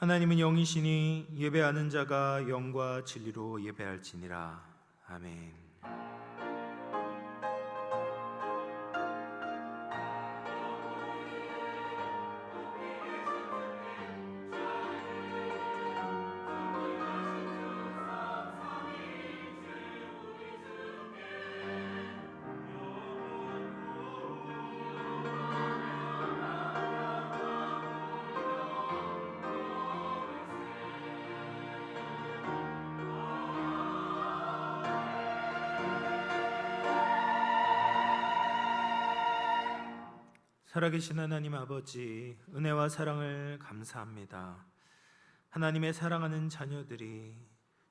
하나님은 영이시니 예배하는 자가 영과 진리로 예배할지니라. 아멘. 살아계신 하나님 아버지, 은혜와 사랑을 감사합니다. 하나님의 사랑하는 자녀들이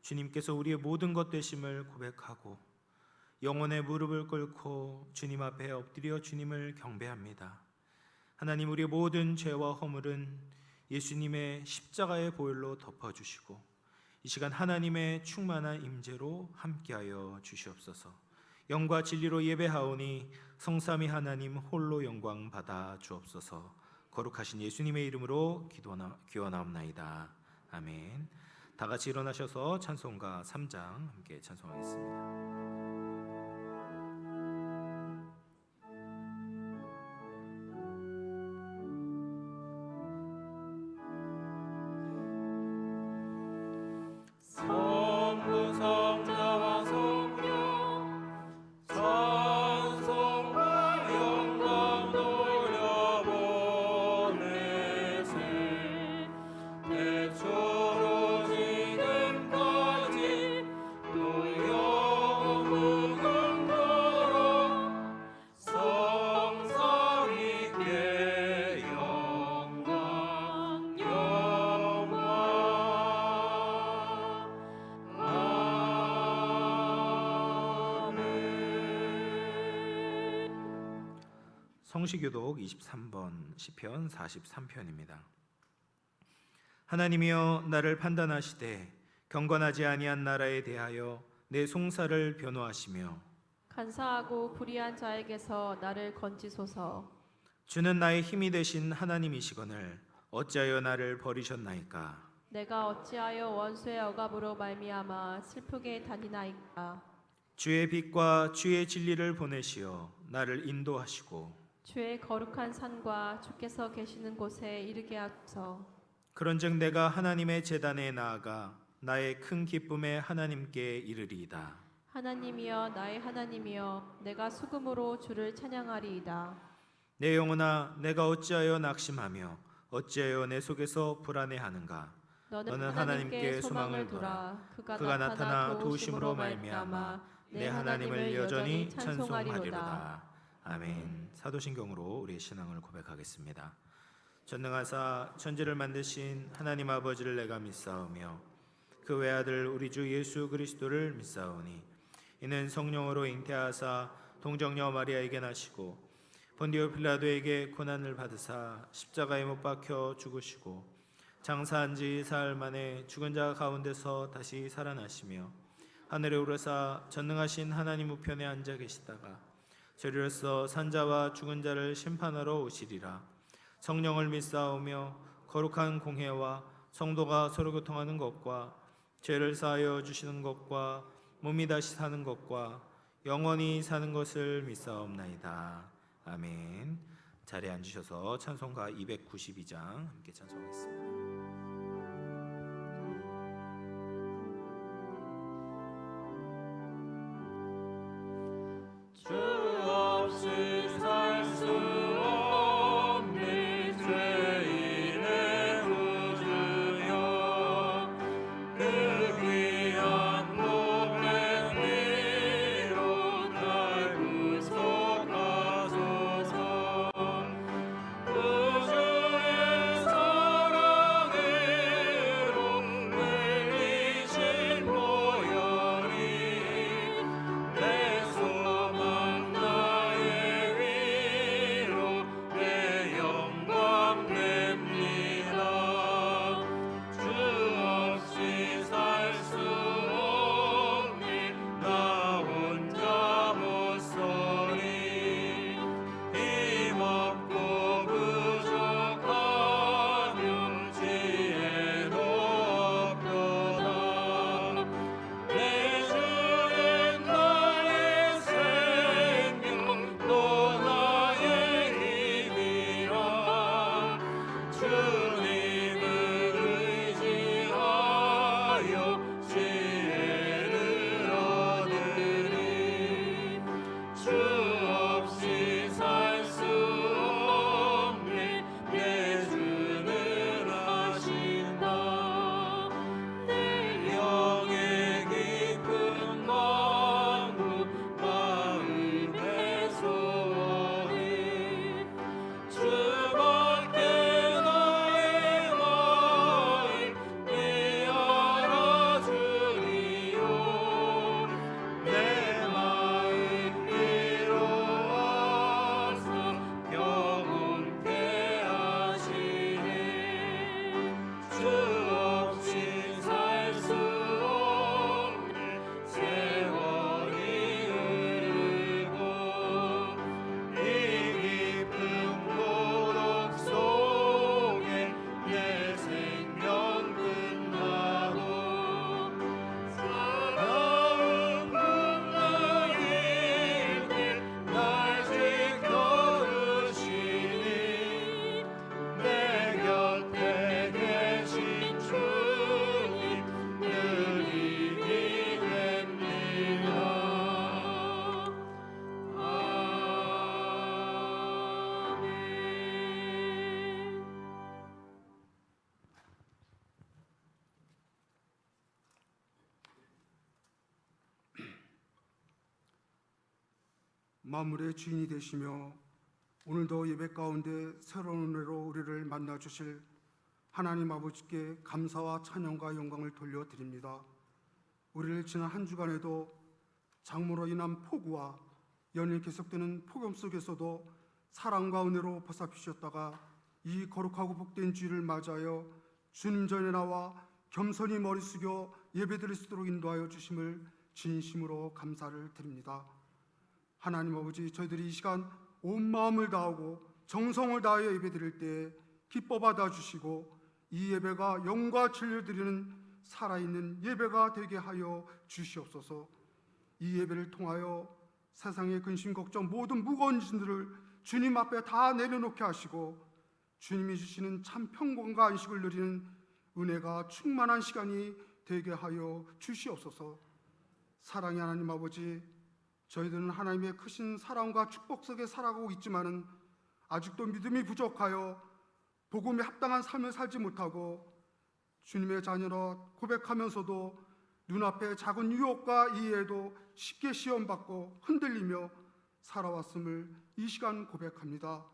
주님께서 우리의 모든 것 되심을 고백하고 영혼의 무릎을 꿇고 주님 앞에 엎드려 주님을 경배합니다. 하나님, 우리의 모든 죄와 허물은 예수님의 십자가의 보혈로 덮어주시고 이 시간 하나님의 충만한 임재로 함께하여 주시옵소서. 영과 진리로 예배하오니 성삼위 하나님 홀로 영광 받아 주옵소서. 거룩하신 예수님의 이름으로 기원하옵나이다. 아멘. 다 같이 일어나셔서 찬송가 3장 함께 찬송하겠습니다. 성시교독 23번 시편 43편입니다. 하나님이여, 나를 판단하시되 경건하지 아니한 나라에 대하여 내 송사를 변호하시며 간사하고 불의한 자에게서 나를 건지소서. 주는 나의 힘이 되신 하나님이시거늘 어찌하여 나를 버리셨나이까? 내가 어찌하여 원수의 억압으로 말미암아 슬프게 다니나이까? 주의 빛과 주의 진리를 보내시어 나를 인도하시고 주의 거룩한 산과 주께서 계시는 곳에 이르게 하소서. 그런즉 내가 하나님의 제단에 나아가 나의 큰 기쁨에 하나님께 이르리이다. 하나님이여, 나의 하나님이여, 내가 수금으로 주를 찬양하리이다. 내 영혼아, 내가 어찌하여 낙심하며 어찌하여 내 속에서 불안해하는가? 너는 하나님께 소망을 두라. 그가 나타나 도우심으로 말미암아 내 하나님을 여전히 찬송하리로다. 아멘. 사도신경으로 우리의 신앙을 고백하겠습니다. 전능하사 천지를 만드신 하나님 아버지를 내가 믿사오며 그 외아들 우리 주 예수 그리스도를 믿사오니 이는 성령으로 잉태하사 동정녀 마리아에게 나시고 본디오 빌라도에게 고난을 받으사 십자가에 못 박혀 죽으시고 장사한 지 사흘 만에 죽은 자 가운데서 다시 살아나시며 하늘에 오르사 전능하신 하나님 우편에 앉아 계시다가 저리로서 산자와 죽은 자를 심판하러 오시리라. 성령을 믿사오며 거룩한 공회와 성도가 서로 교통하는 것과 죄를 사하여 주시는 것과 몸이 다시 사는 것과 영원히 사는 것을 믿사옵나이다. 아멘. 자리에 앉으셔서 찬송가 292장 함께 찬송하겠습니다. 우주의 사랑 만물의 주인이 되시며 오늘도 예배 가운데 새로운 은혜로 우리를 만나 주실 하나님 아버지께 감사와 찬양과 영광을 돌려드립니다. 우리를 지난 한 주간에도 장마로 인한 폭우와 연일 계속되는 폭염 속에서도 사랑과 은혜로 보살피셨다가 이 거룩하고 복된 주일을 맞아요 주님 전에 나와 겸손히 머리 숙여 예배드릴 수 있도록 인도하여 주심을 진심으로 감사를 드립니다. 하나님 아버지, 저희들이 이 시간 온 마음을 다하고 정성을 다하여 예배드릴 때 기뻐 받아주시고 이 예배가 영과 진리를 드리는 살아있는 예배가 되게 하여 주시옵소서. 이 예배를 통하여 세상의 근심 걱정 모든 무거운 짐들을 주님 앞에 다 내려놓게 하시고 주님이 주시는 참 평강과 안식을 누리는 은혜가 충만한 시간이 되게 하여 주시옵소서. 사랑의 하나님 아버지, 저희들은 하나님의 크신 사랑과 축복 속에 살아가고 있지만은 아직도 믿음이 부족하여 복음에 합당한 삶을 살지 못하고 주님의 자녀라 고백하면서도 눈앞에 작은 유혹과 이해에도 쉽게 시험받고 흔들리며 살아왔음을 이 시간 고백합니다.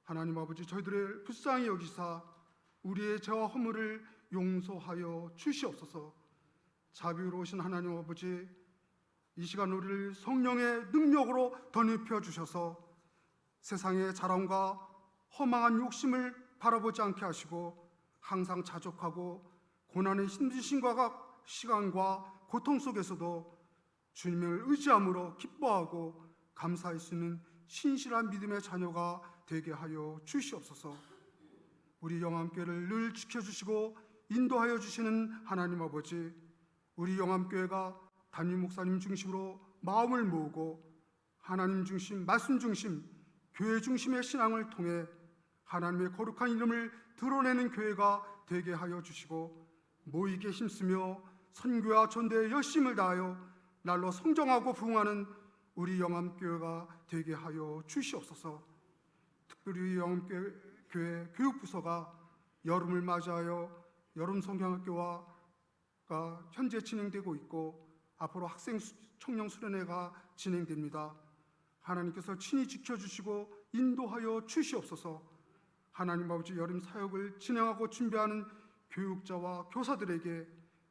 하나님 아버지, 저희들의 불쌍히 여기사 우리의 죄와 허물을 용서하여 주시옵소서. 자비로우신 하나님 아버지, 이 시간 우리를 성령의 능력으로 덧입혀 주셔서 세상의 자랑과 허망한 욕심을 바라보지 않게 하시고 항상 자족하고 고난의 힘든 시간과 고통 속에서도 주님을 의지함으로 기뻐하고 감사할 수 있는 신실한 믿음의 자녀가 되게 하여 주시옵소서. 우리 영암교회를 늘 지켜주시고 인도하여 주시는 하나님 아버지, 우리 영암교회가 담임 목사님 중심으로 마음을 모으고 하나님 중심, 말씀 중심, 교회 중심의 신앙을 통해 하나님의 거룩한 이름을 드러내는 교회가 되게 하여 주시고 모이게 힘쓰며 선교와 전도에 열심을 다하여 날로 성장하고 부흥하는 우리 영암교회가 되게 하여 주시옵소서. 특별히 영암교회 교육부서가 여름을 맞이하여 여름 성경학교가 현재 진행되고 있고 앞으로 학생 청년 수련회가 진행됩니다. 하나님께서 친히 지켜주시고 인도하여 주시옵소서. 하나님 아버지, 여름 사역을 진행하고 준비하는 교육자와 교사들에게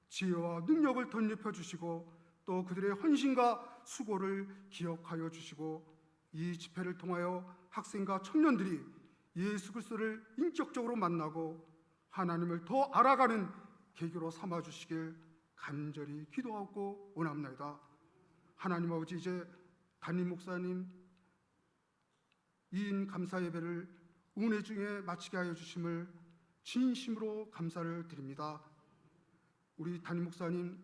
지혜와 능력을 덧입혀 주시고 또 그들의 헌신과 수고를 기억하여 주시고 이 집회를 통하여 학생과 청년들이 예수 그리스도를 인격적으로 만나고 하나님을 더 알아가는 계기로 삼아 주시길 간절히 기도하고 원합니다. 하나님 아버지, 이제 담임 목사님 이인 감사 예배를 은혜 중에 마치게 하여 주심을 진심으로 감사를 드립니다. 우리 담임 목사님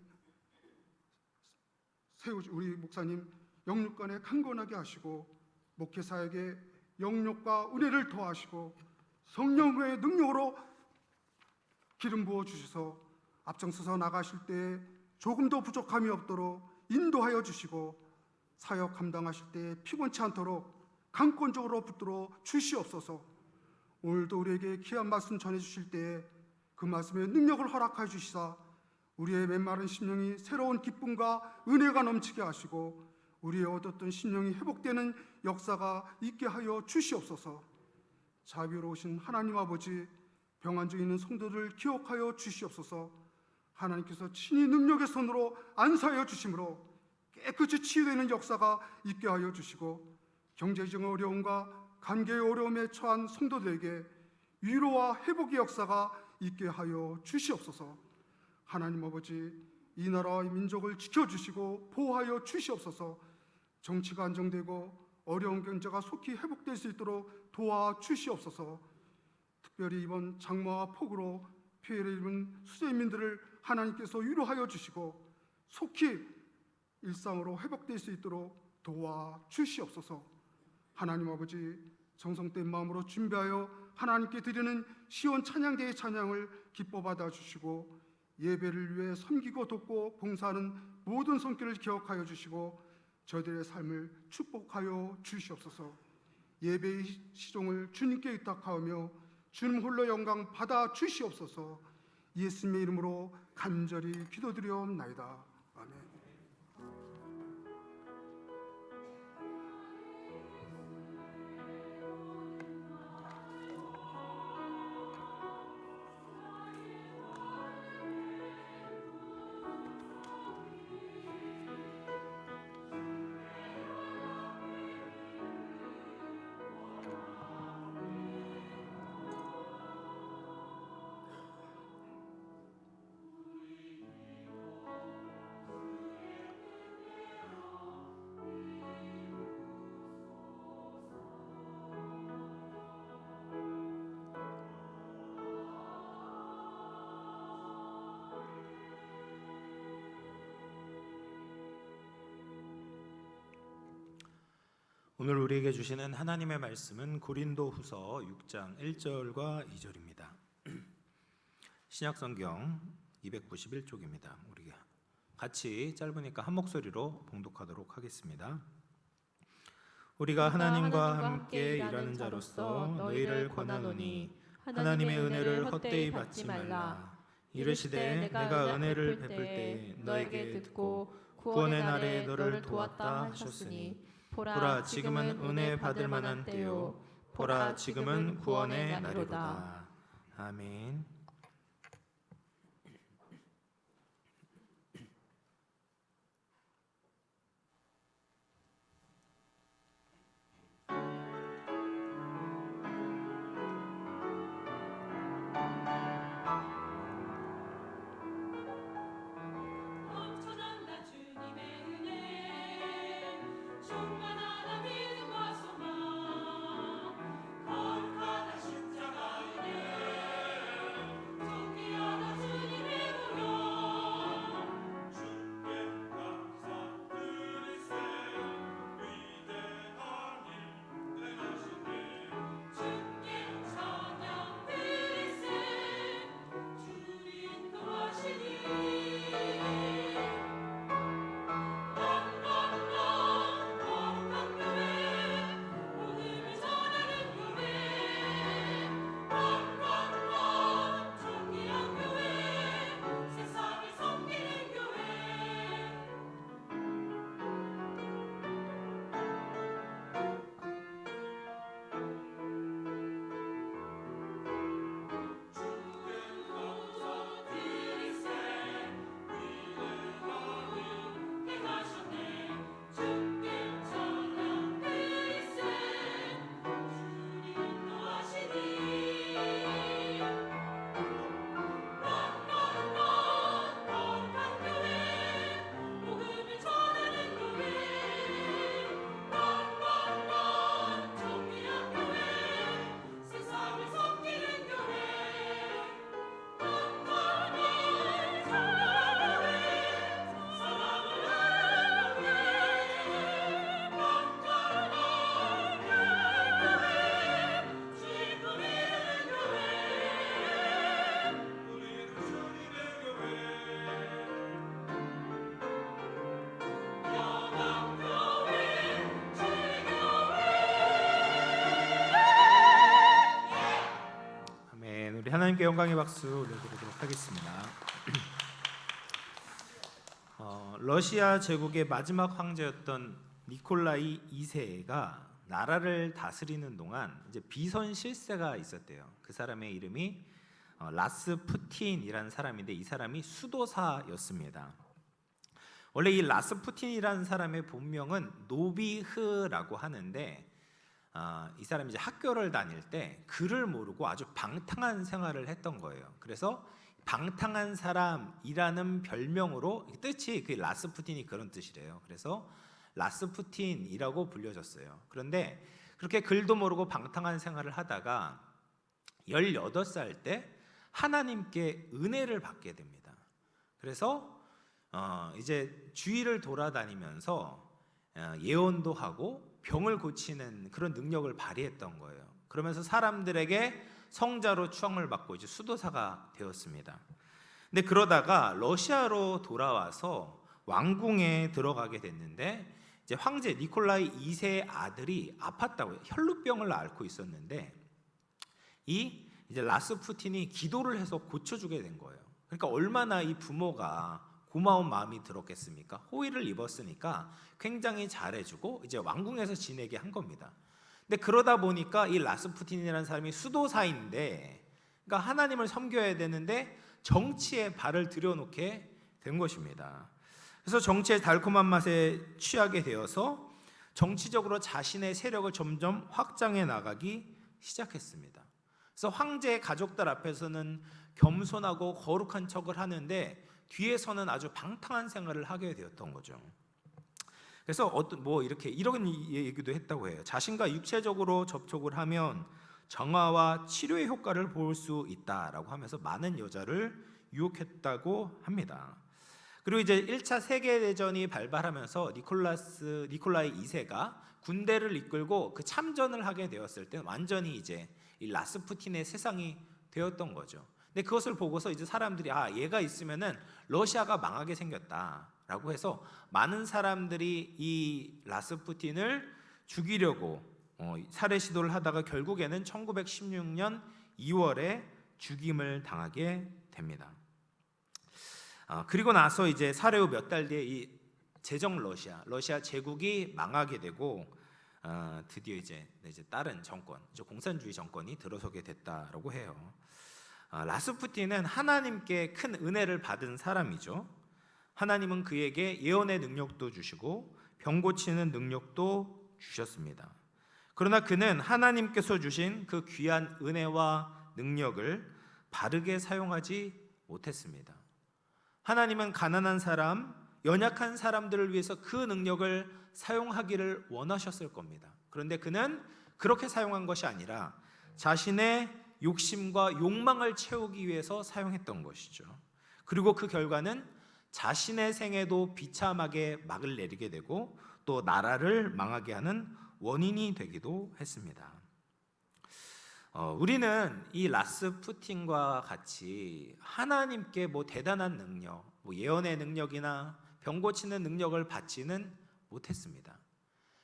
우리 목사님 영육간에 강건하게 하시고 목회사에게 영육과 은혜를 더하시고 성령의 능력으로 기름 부어 주셔서 앞장서서 나가실 때 조금도 부족함이 없도록 인도하여 주시고 사역 감당하실 때 피곤치 않도록 강권적으로 붙들어 주시옵소서. 오늘도 우리에게 귀한 말씀 전해 주실 때에 그 말씀의 능력을 허락하여 주시사 우리의 메마른 심령이 새로운 기쁨과 은혜가 넘치게 하시고 우리의 얻었던 심령이 회복되는 역사가 있게 하여 주시옵소서. 자비로우신 하나님 아버지, 병환 중에 있는 성도들 기억하여 주시옵소서. 하나님께서 친히 능력의 손으로 안사하여 주심으로 깨끗이 치유되는 역사가 있게 하여 주시고 경제적 어려움과 관계의 어려움에 처한 성도들에게 위로와 회복의 역사가 있게 하여 주시옵소서. 하나님 아버지, 이 나라의 민족을 지켜주시고 보호하여 주시옵소서. 정치가 안정되고 어려운 경제가 속히 회복될 수 있도록 도와주시옵소서. 특별히 이번 장마와 폭우로 피해를 입은 수재민들을 하나님께서 위로하여 주시고 속히 일상으로 회복될 수 있도록 도와주시옵소서. 하나님 아버지, 정성된 마음으로 준비하여 하나님께 드리는 시온 찬양대의 찬양을 기뻐 받아주시고 예배를 위해 섬기고 돕고 봉사하는 모든 손길을 기억하여 주시고 저희들의 삶을 축복하여 주시옵소서. 예배의 시종을 주님께 의탁하며 주님 홀로 영광 받아 주시옵소서. 예수님의 이름으로 간절히 기도드리옵나이다. 아멘. 오늘 우리에게 주시는 하나님의 말씀은 고린도후서 6장 1절과 2절입니다. 신약성경 291쪽입니다. 우리가 같이 짧으니까 한 목소리로 봉독하도록 하겠습니다. 우리가 하나님과 함께 일하는 자로서 너희를 권하노니 하나님의 은혜를 헛되이 받지 말라. 이르시되 내가 은혜를 베풀 때 너에게 듣고 구원의 날에 너를 도왔다 하셨으니 보라 지금은 은혜 받을 만한 때요 보라 지금은 구원의 날이로다. 아멘. 우리 하나님께 영광의 박수 올려드리도록 하겠습니다. 러시아 제국의 마지막 황제였던 니콜라이 2세가 나라를 다스리는 동안 이제 비선 실세가 있었대요. 그 사람의 이름이 라스푸틴이라는 사람인데 이 사람이 수도사였습니다. 원래 이 라스푸틴이라는 사람의 본명은 노비흐라고 하는데 이 사람이 이제 학교를 다닐 때 글을 모르고 아주 방탕한 생활을 했던 거예요. 그래서 방탕한 사람이라는 별명으로 뜻이 그 라스푸틴이 그런 뜻이래요. 그래서 라스푸틴이라고 불려졌어요. 그런데 그렇게 글도 모르고 방탕한 생활을 하다가 18살 때 하나님께 은혜를 받게 됩니다. 그래서 이제 주위를 돌아다니면서 예언도 하고 병을 고치는 그런 능력을 발휘했던 거예요. 그러면서 사람들에게 성자로 추앙을 받고 이제 수도사가 되었습니다. 근데 그러다가 러시아로 돌아와서 왕궁에 들어가게 됐는데 이제 황제 니콜라이 2세의 아들이 아팠다고요. 혈루병을 앓고 있었는데 이 이제 라스푸틴이 기도를 해서 고쳐주게 된 거예요. 그러니까 얼마나 이 부모가 고마운 마음이 들었겠습니까? 호의를 입었으니까 굉장히 잘해주고 이제 왕궁에서 지내게 한 겁니다. 근데 그러다 보니까 이 라스푸틴이라는 사람이 수도사인데, 그러니까 하나님을 섬겨야 되는데 정치에 발을 들여놓게 된 것입니다. 그래서 정치의 달콤한 맛에 취하게 되어서 정치적으로 자신의 세력을 점점 확장해 나가기 시작했습니다. 그래서 황제의 가족들 앞에서는 겸손하고 거룩한 척을 하는데 뒤에서는 아주 방탕한 생활을 하게 되었던 거죠. 그래서 이렇게 이런 얘기도 했다고 해요. 자신과 육체적으로 접촉을 하면 정화와 치료의 효과를 볼 수 있다라고 하면서 많은 여자를 유혹했다고 합니다. 그리고 이제 1차 세계대전이 발발하면서 니콜라이 2세가 군대를 이끌고 그 참전을 하게 되었을 때 완전히 이제 이 라스푸틴의 세상이 되었던 거죠. 근데 그것을 보고서 이제 사람들이 얘가 있으면은 러시아가 망하게 생겼다라고 해서 많은 사람들이 이 라스푸틴을 죽이려고 살해 시도를 하다가 결국에는 1916년 2월에 죽임을 당하게 됩니다. 그리고 나서 이제 살해 후 몇 달 뒤에 이 제정 러시아 제국이 망하게 되고 드디어 이제 다른 정권, 공산주의 정권이 들어서게 됐다라고 해요. 라스푸틴은 하나님께 큰 은혜를 받은 사람이죠. 하나님은 그에게 예언의 능력도 주시고 병 고치는 능력도 주셨습니다. 그러나 그는 하나님께서 주신 그 귀한 은혜와 능력을 바르게 사용하지 못했습니다. 하나님은 가난한 사람, 연약한 사람들을 위해서 그 능력을 사용하기를 원하셨을 겁니다. 그런데 그는 그렇게 사용한 것이 아니라 자신의 욕심과 욕망을 채우기 위해서 사용했던 것이죠. 그리고 그 결과는 자신의 생애도 비참하게 막을 내리게 되고 또 나라를 망하게 하는 원인이 되기도 했습니다. 우리는 이 라스푸틴과 같이 하나님께 대단한 능력, 예언의 능력이나 병 고치는 능력을 받지는 못했습니다.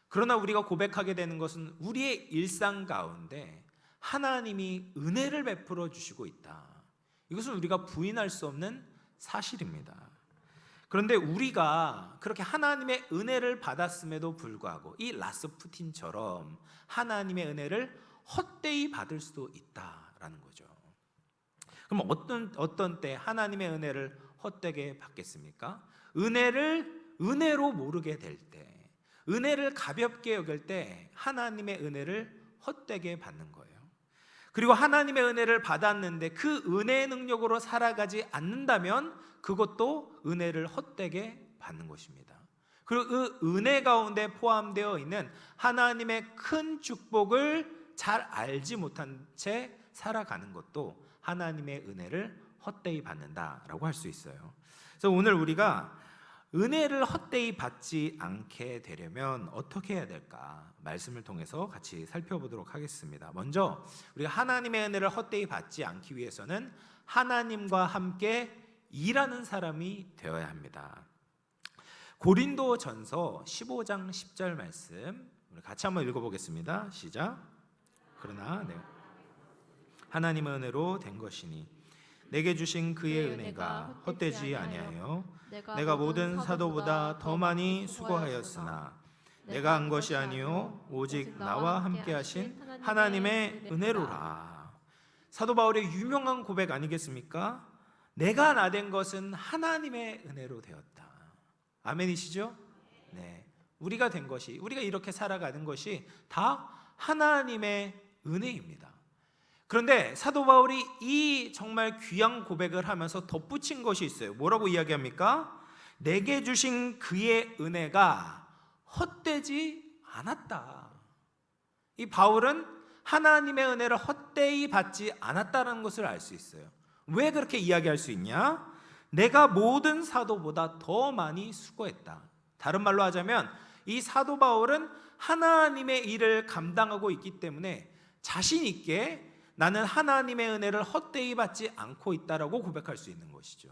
그러나 우리가 고백하게 되는 것은 우리의 일상 가운데 하나님이 은혜를 베풀어 주시고 있다. 이것은 우리가 부인할 수 없는 사실입니다. 그런데 우리가 그렇게 하나님의 은혜를 받았음에도 불구하고 이 라스푸틴처럼 하나님의 은혜를 헛되이 받을 수도 있다라는 거죠. 그럼 어떤 때 하나님의 은혜를 헛되게 받겠습니까? 은혜를 은혜로 모르게 될 때, 은혜를 가볍게 여길 때 하나님의 은혜를 헛되게 받는 거예요. 그리고 하나님의 은혜를 받았는데 그 은혜의 능력으로 살아가지 않는다면 그것도 은혜를 헛되게 받는 것입니다. 그리고 그 은혜 가운데 포함되어 있는 하나님의 큰 축복을 잘 알지 못한 채 살아가는 것도 하나님의 은혜를 헛되이 받는다라고 할 수 있어요. 그래서 오늘 우리가 은혜를 헛되이 받지 않게 되려면 어떻게 해야 될까? 말씀을 통해서 같이 살펴보도록 하겠습니다. 먼저 우리가 하나님의 은혜를 헛되이 받지 않기 위해서는 하나님과 함께 일하는 사람이 되어야 합니다. 고린도전서 15장 10절 말씀 우리 같이 한번 읽어보겠습니다. 시작. 그러나 하나님의 은혜로 된 것이니 내게 주신 그의 은혜가 헛되지 아니하여 내가 모든 사도보다 더 많이 수고하였으나 내가 한 것이 아니요 오직 나와 함께 하신 하나님의 은혜로라. 사도 바울의 유명한 고백 아니겠습니까? 내가 나 된 것은 하나님의 은혜로 되었다. 아멘이시죠? 네. 우리가 된 것이, 우리가 이렇게 살아가는 것이 다 하나님의 은혜입니다. 그런데 사도 바울이 이 정말 귀한 고백을 하면서 덧붙인 것이 있어요. 뭐라고 이야기합니까? 내게 주신 그의 은혜가 헛되지 않았다. 이 바울은 하나님의 은혜를 헛되이 받지 않았다는 것을 알 수 있어요. 왜 그렇게 이야기할 수 있냐? 내가 모든 사도보다 더 많이 수고했다. 다른 말로 하자면 이 사도 바울은 하나님의 일을 감당하고 있기 때문에 자신 있게 나는 하나님의 은혜를 헛되이 받지 않고 있다라고 고백할 수 있는 것이죠.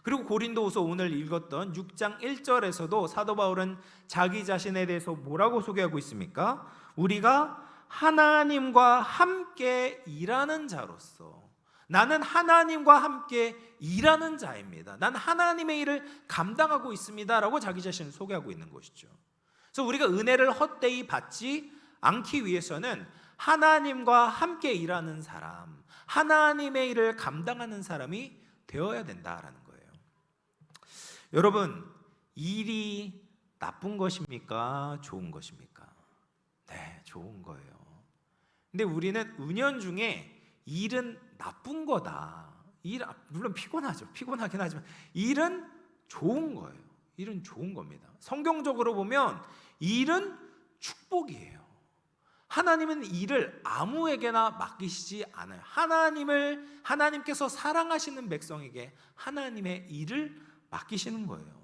그리고 고린도후서 오늘 읽었던 6장 1절에서도 사도 바울은 자기 자신에 대해서 뭐라고 소개하고 있습니까? 우리가 하나님과 함께 일하는 자로서, 나는 하나님과 함께 일하는 자입니다. 난 하나님의 일을 감당하고 있습니다라고 자기 자신을 소개하고 있는 것이죠. 그래서 우리가 은혜를 헛되이 받지 않기 위해서는 하나님과 함께 일하는 사람, 하나님의 일을 감당하는 사람이 되어야 된다라는 거예요. 여러분, 일이 나쁜 것입니까? 좋은 것입니까? 네, 좋은 거예요. 근데 우리는 은연중에 일은 나쁜 거다. 물론 피곤하긴 하지만 일은 좋은 거예요. 일은 좋은 겁니다. 성경적으로 보면 일은 축복이에요. 하나님은 일을 아무에게나 맡기시지 않아요. 하나님께서 사랑하시는 백성에게 하나님의 일을 맡기시는 거예요.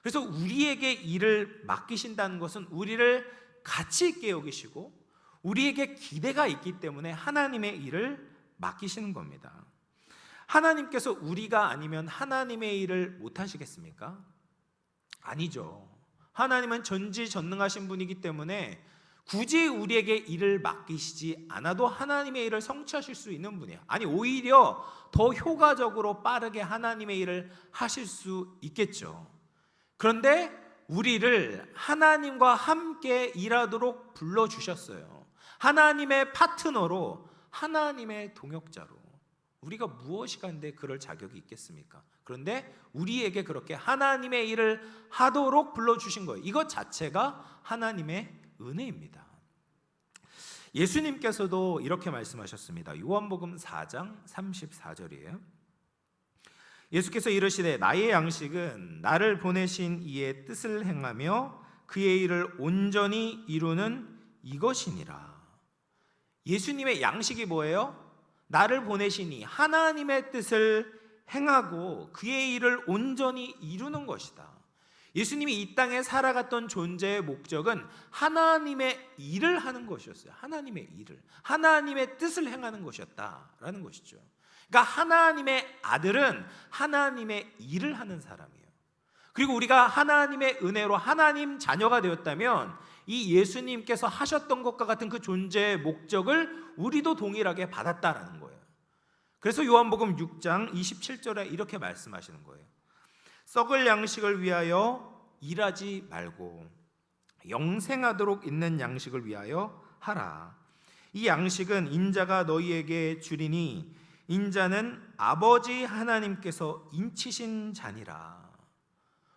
그래서 우리에게 일을 맡기신다는 것은 우리를 가치 있게 여기시고 우리에게 기대가 있기 때문에 하나님의 일을 맡기시는 겁니다. 하나님께서 우리가 아니면 하나님의 일을 못 하시겠습니까? 아니죠. 하나님은 전지전능하신 분이기 때문에 굳이 우리에게 일을 맡기시지 않아도 하나님의 일을 성취하실 수 있는 분이에요. 아니, 오히려 더 효과적으로 빠르게 하나님의 일을 하실 수 있겠죠. 그런데 우리를 하나님과 함께 일하도록 불러주셨어요. 하나님의 파트너로, 하나님의 동역자로. 우리가 무엇이 간데 그럴 자격이 있겠습니까? 그런데 우리에게 그렇게 하나님의 일을 하도록 불러주신 거예요. 이것 자체가 하나님의 은혜입니다. 예수님께서도 이렇게 말씀하셨습니다. 요한복음 4장 34절이에요. 예수께서 이르시되 나의 양식은 나를 보내신 이의 뜻을 행하며 그의 일을 온전히 이루는 이것이니라. 예수님의 양식이 뭐예요? 나를 보내시니 하나님의 뜻을 행하고 그의 일을 온전히 이루는 것이다. 예수님이 이 땅에 살아갔던 존재의 목적은 하나님의 일을 하는 것이었어요. 하나님의 일을, 하나님의 뜻을 행하는 것이었다라는 것이죠. 그러니까 하나님의 아들은 하나님의 일을 하는 사람이에요. 그리고 우리가 하나님의 은혜로 하나님 자녀가 되었다면 이 예수님께서 하셨던 것과 같은 그 존재의 목적을 우리도 동일하게 받았다라는 거예요. 그래서 요한복음 6장 27절에 이렇게 말씀하시는 거예요. 썩을 양식을 위하여 일하지 말고 영생하도록 있는 양식을 위하여 하라. 이 양식은 인자가 너희에게 주리니 인자는 아버지 하나님께서 인치신 자니라.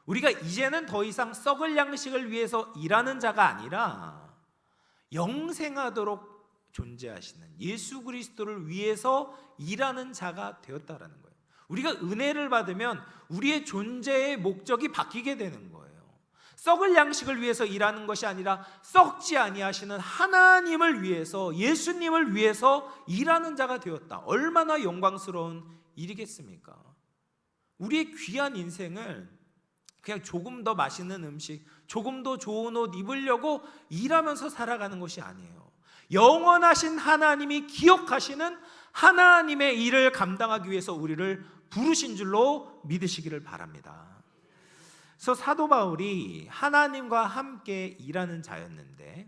우리가 이제는 더 이상 썩을 양식을 위해서 일하는 자가 아니라 영생하도록 존재하시는 예수 그리스도를 위해서 일하는 자가 되었다라는 거예요. 우리가 은혜를 받으면 우리의 존재의 목적이 바뀌게 되는 거예요. 썩을 양식을 위해서 일하는 것이 아니라 썩지 아니하시는 하나님을 위해서, 예수님을 위해서 일하는 자가 되었다. 얼마나 영광스러운 일이겠습니까? 우리의 귀한 인생을 그냥 조금 더 맛있는 음식, 조금 더 좋은 옷 입으려고 일하면서 살아가는 것이 아니에요. 영원하신 하나님이 기억하시는 하나님의 일을 감당하기 위해서 우리를 부르신 줄로 믿으시기를 바랍니다. 그래서 사도 바울이 하나님과 함께 일하는 자였는데,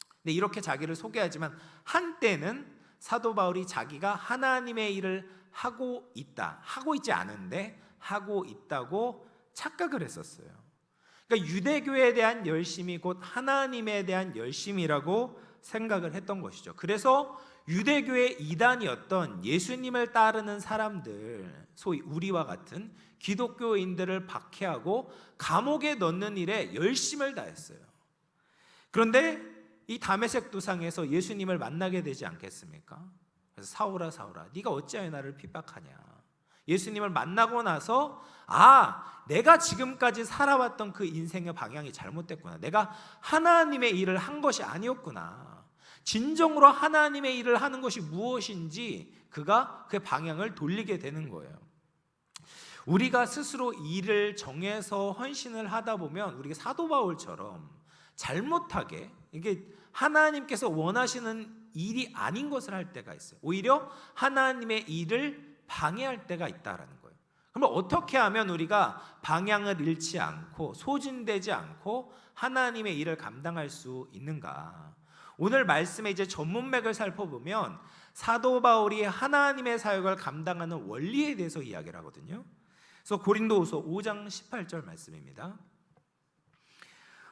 근데 이렇게 자기를 소개하지만 한때는 사도 바울이 자기가 하나님의 일을 하고 있다, 하고 있지 않은데 하고 있다고 착각을 했었어요. 그러니까 유대교에 대한 열심이 곧 하나님에 대한 열심이라고 생각을 했던 것이죠. 그래서 유대교의 이단이었던 예수님을 따르는 사람들, 소위 우리와 같은 기독교인들을 박해하고 감옥에 넣는 일에 열심을 다했어요. 그런데 이 다메섹 도상에서 예수님을 만나게 되지 않겠습니까? 그래서 사울아 사울아 네가 어찌하여 나를 핍박하냐. 예수님을 만나고 나서 내가 지금까지 살아왔던 그 인생의 방향이 잘못됐구나. 내가 하나님의 일을 한 것이 아니었구나. 진정으로 하나님의 일을 하는 것이 무엇인지 그가 그 방향을 돌리게 되는 거예요. 우리가 스스로 일을 정해서 헌신을 하다 보면 우리가 사도 바울처럼 잘못하게 이게 하나님께서 원하시는 일이 아닌 것을 할 때가 있어요. 오히려 하나님의 일을 방해할 때가 있다라는 거예요. 그러면 어떻게 하면 우리가 방향을 잃지 않고 소진되지 않고 하나님의 일을 감당할 수 있는가? 오늘 말씀의 이제 전문맥을 살펴보면 사도 바울이 하나님의 사역을 감당하는 원리에 대해서 이야기를 하거든요. 그래서 고린도후서 5장 18절 말씀입니다.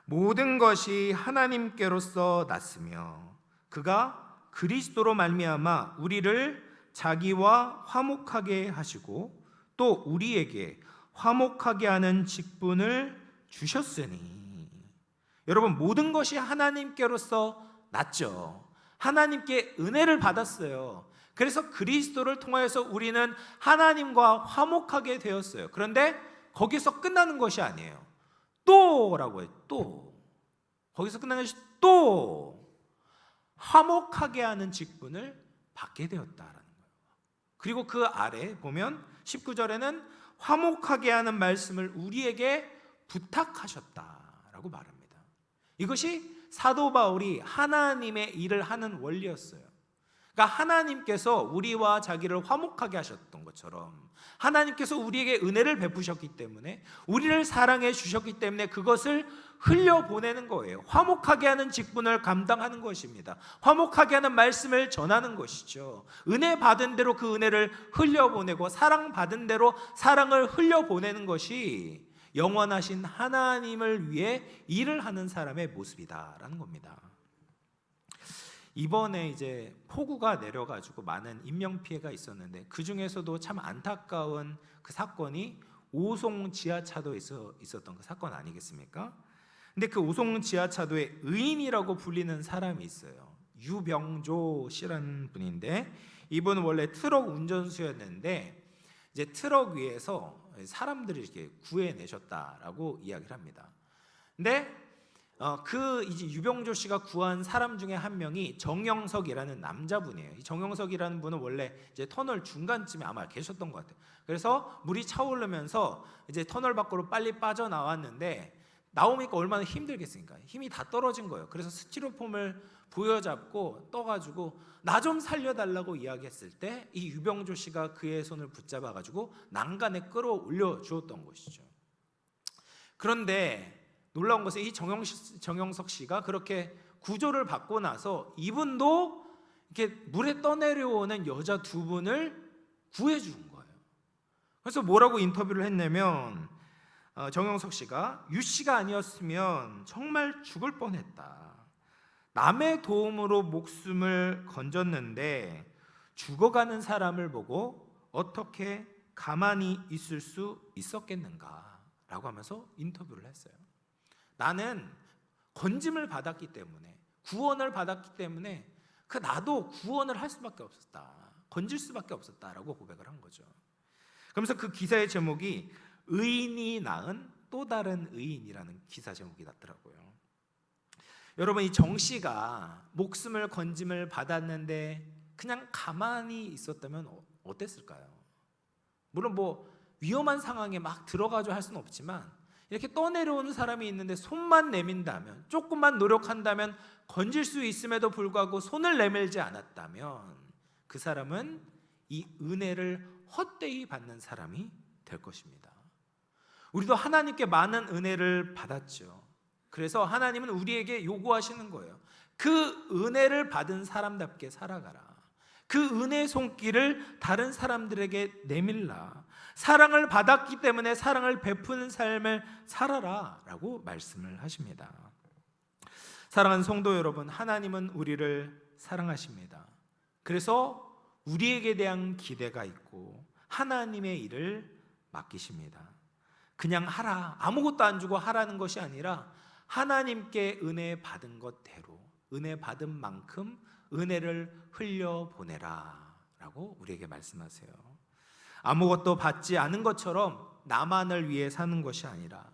모든 것이 하나님께로서 났으며 그가 그리스도로 말미암아 우리를 자기와 화목하게 하시고 또 우리에게 화목하게 하는 직분을 주셨으니. 여러분, 모든 것이 하나님께로서 났죠. 하나님께 은혜를 받았어요. 그래서 그리스도를 통하여서 우리는 하나님과 화목하게 되었어요. 그런데 거기서 끝나는 것이 아니에요. 또라고 해요. 또. 거기서 끝나는 것이 또 화목하게 하는 직분을 받게 되었다라는 거예요. 그리고 그 아래 보면 19절에는 화목하게 하는 말씀을 우리에게 부탁하셨다라고 말합니다. 이것이 사도 바울이 하나님의 일을 하는 원리였어요. 그러니까 하나님께서 우리와 자기를 화목하게 하셨던 것처럼 하나님께서 우리에게 은혜를 베푸셨기 때문에 우리를 사랑해 주셨기 때문에 그것을 흘려보내는 거예요. 화목하게 하는 직분을 감당하는 것입니다. 화목하게 하는 말씀을 전하는 것이죠. 은혜 받은 대로 그 은혜를 흘려보내고 사랑 받은 대로 사랑을 흘려보내는 것이 영원하신 하나님을 위해 일을 하는 사람의 모습이다라는 겁니다. 이번에 이제 폭우가 내려가지고 많은 인명 피해가 있었는데 그 중에서도 참 안타까운 그 사건이 오송 지하차도에 있었던 그 사건 아니겠습니까? 근데 그 오송 지하차도에 의인이라고 불리는 사람이 있어요. 유병조 씨라는 분인데 이분은 원래 트럭 운전수였는데 이제 트럭 위에서 사람들을 이렇게 구해내셨다라고 이야기를 합니다. 근데 그 이제 유병조 씨가 구한 사람 중에 한 명이 정영석이라는 남자분이에요. 이 정영석이라는 분은 원래 이제 터널 중간쯤에 아마 계셨던 것 같아요. 그래서 물이 차오르면서 이제 터널 밖으로 빨리 빠져나왔는데 나오니까 얼마나 힘들겠습니까? 힘이 다 떨어진 거예요. 그래서 스티로폼을 부여잡고 떠가지고 나 좀 살려달라고 이야기했을 때 이 유병조 씨가 그의 손을 붙잡아가지고 난간에 끌어올려 주었던 것이죠. 그런데 놀라운 것은 이 정영석 씨가 그렇게 구조를 받고 나서 이분도 이렇게 물에 떠내려오는 여자 두 분을 구해준 거예요. 그래서 뭐라고 인터뷰를 했냐면 정영석 씨가 유 씨가 아니었으면 정말 죽을 뻔했다. 남의 도움으로 목숨을 건졌는데 죽어가는 사람을 보고 어떻게 가만히 있을 수 있었겠는가 라고 하면서 인터뷰를 했어요. 나는 건짐을 받았기 때문에 구원을 받았기 때문에 나도 구원을 할 수밖에 없었다. 건질 수밖에 없었다라고 고백을 한 거죠. 그러면서 그 기사의 제목이 의인이 낳은 또 다른 의인이라는 기사 제목이 났더라고요. 여러분, 이 정 씨가 목숨을 건짐을 받았는데 그냥 가만히 있었다면 어땠을까요? 물론 뭐 위험한 상황에 막 들어가죠 할 수는 없지만 이렇게 떠내려오는 사람이 있는데 손만 내민다면, 조금만 노력한다면 건질 수 있음에도 불구하고 손을 내밀지 않았다면 그 사람은 이 은혜를 헛되이 받는 사람이 될 것입니다. 우리도 하나님께 많은 은혜를 받았죠. 그래서 하나님은 우리에게 요구하시는 거예요. 그 은혜를 받은 사람답게 살아가라. 그 은혜의 손길을 다른 사람들에게 내밀라. 사랑을 받았기 때문에 사랑을 베푸는 삶을 살아라 라고 말씀을 하십니다. 사랑하는 성도 여러분, 하나님은 우리를 사랑하십니다. 그래서 우리에게 대한 기대가 있고 하나님의 일을 맡기십니다. 그냥 하라, 아무것도 안 주고 하라는 것이 아니라 하나님께 은혜 받은 것대로 은혜 받은 만큼 은혜를 흘려보내라 라고 우리에게 말씀하세요. 아무것도 받지 않은 것처럼 나만을 위해 사는 것이 아니라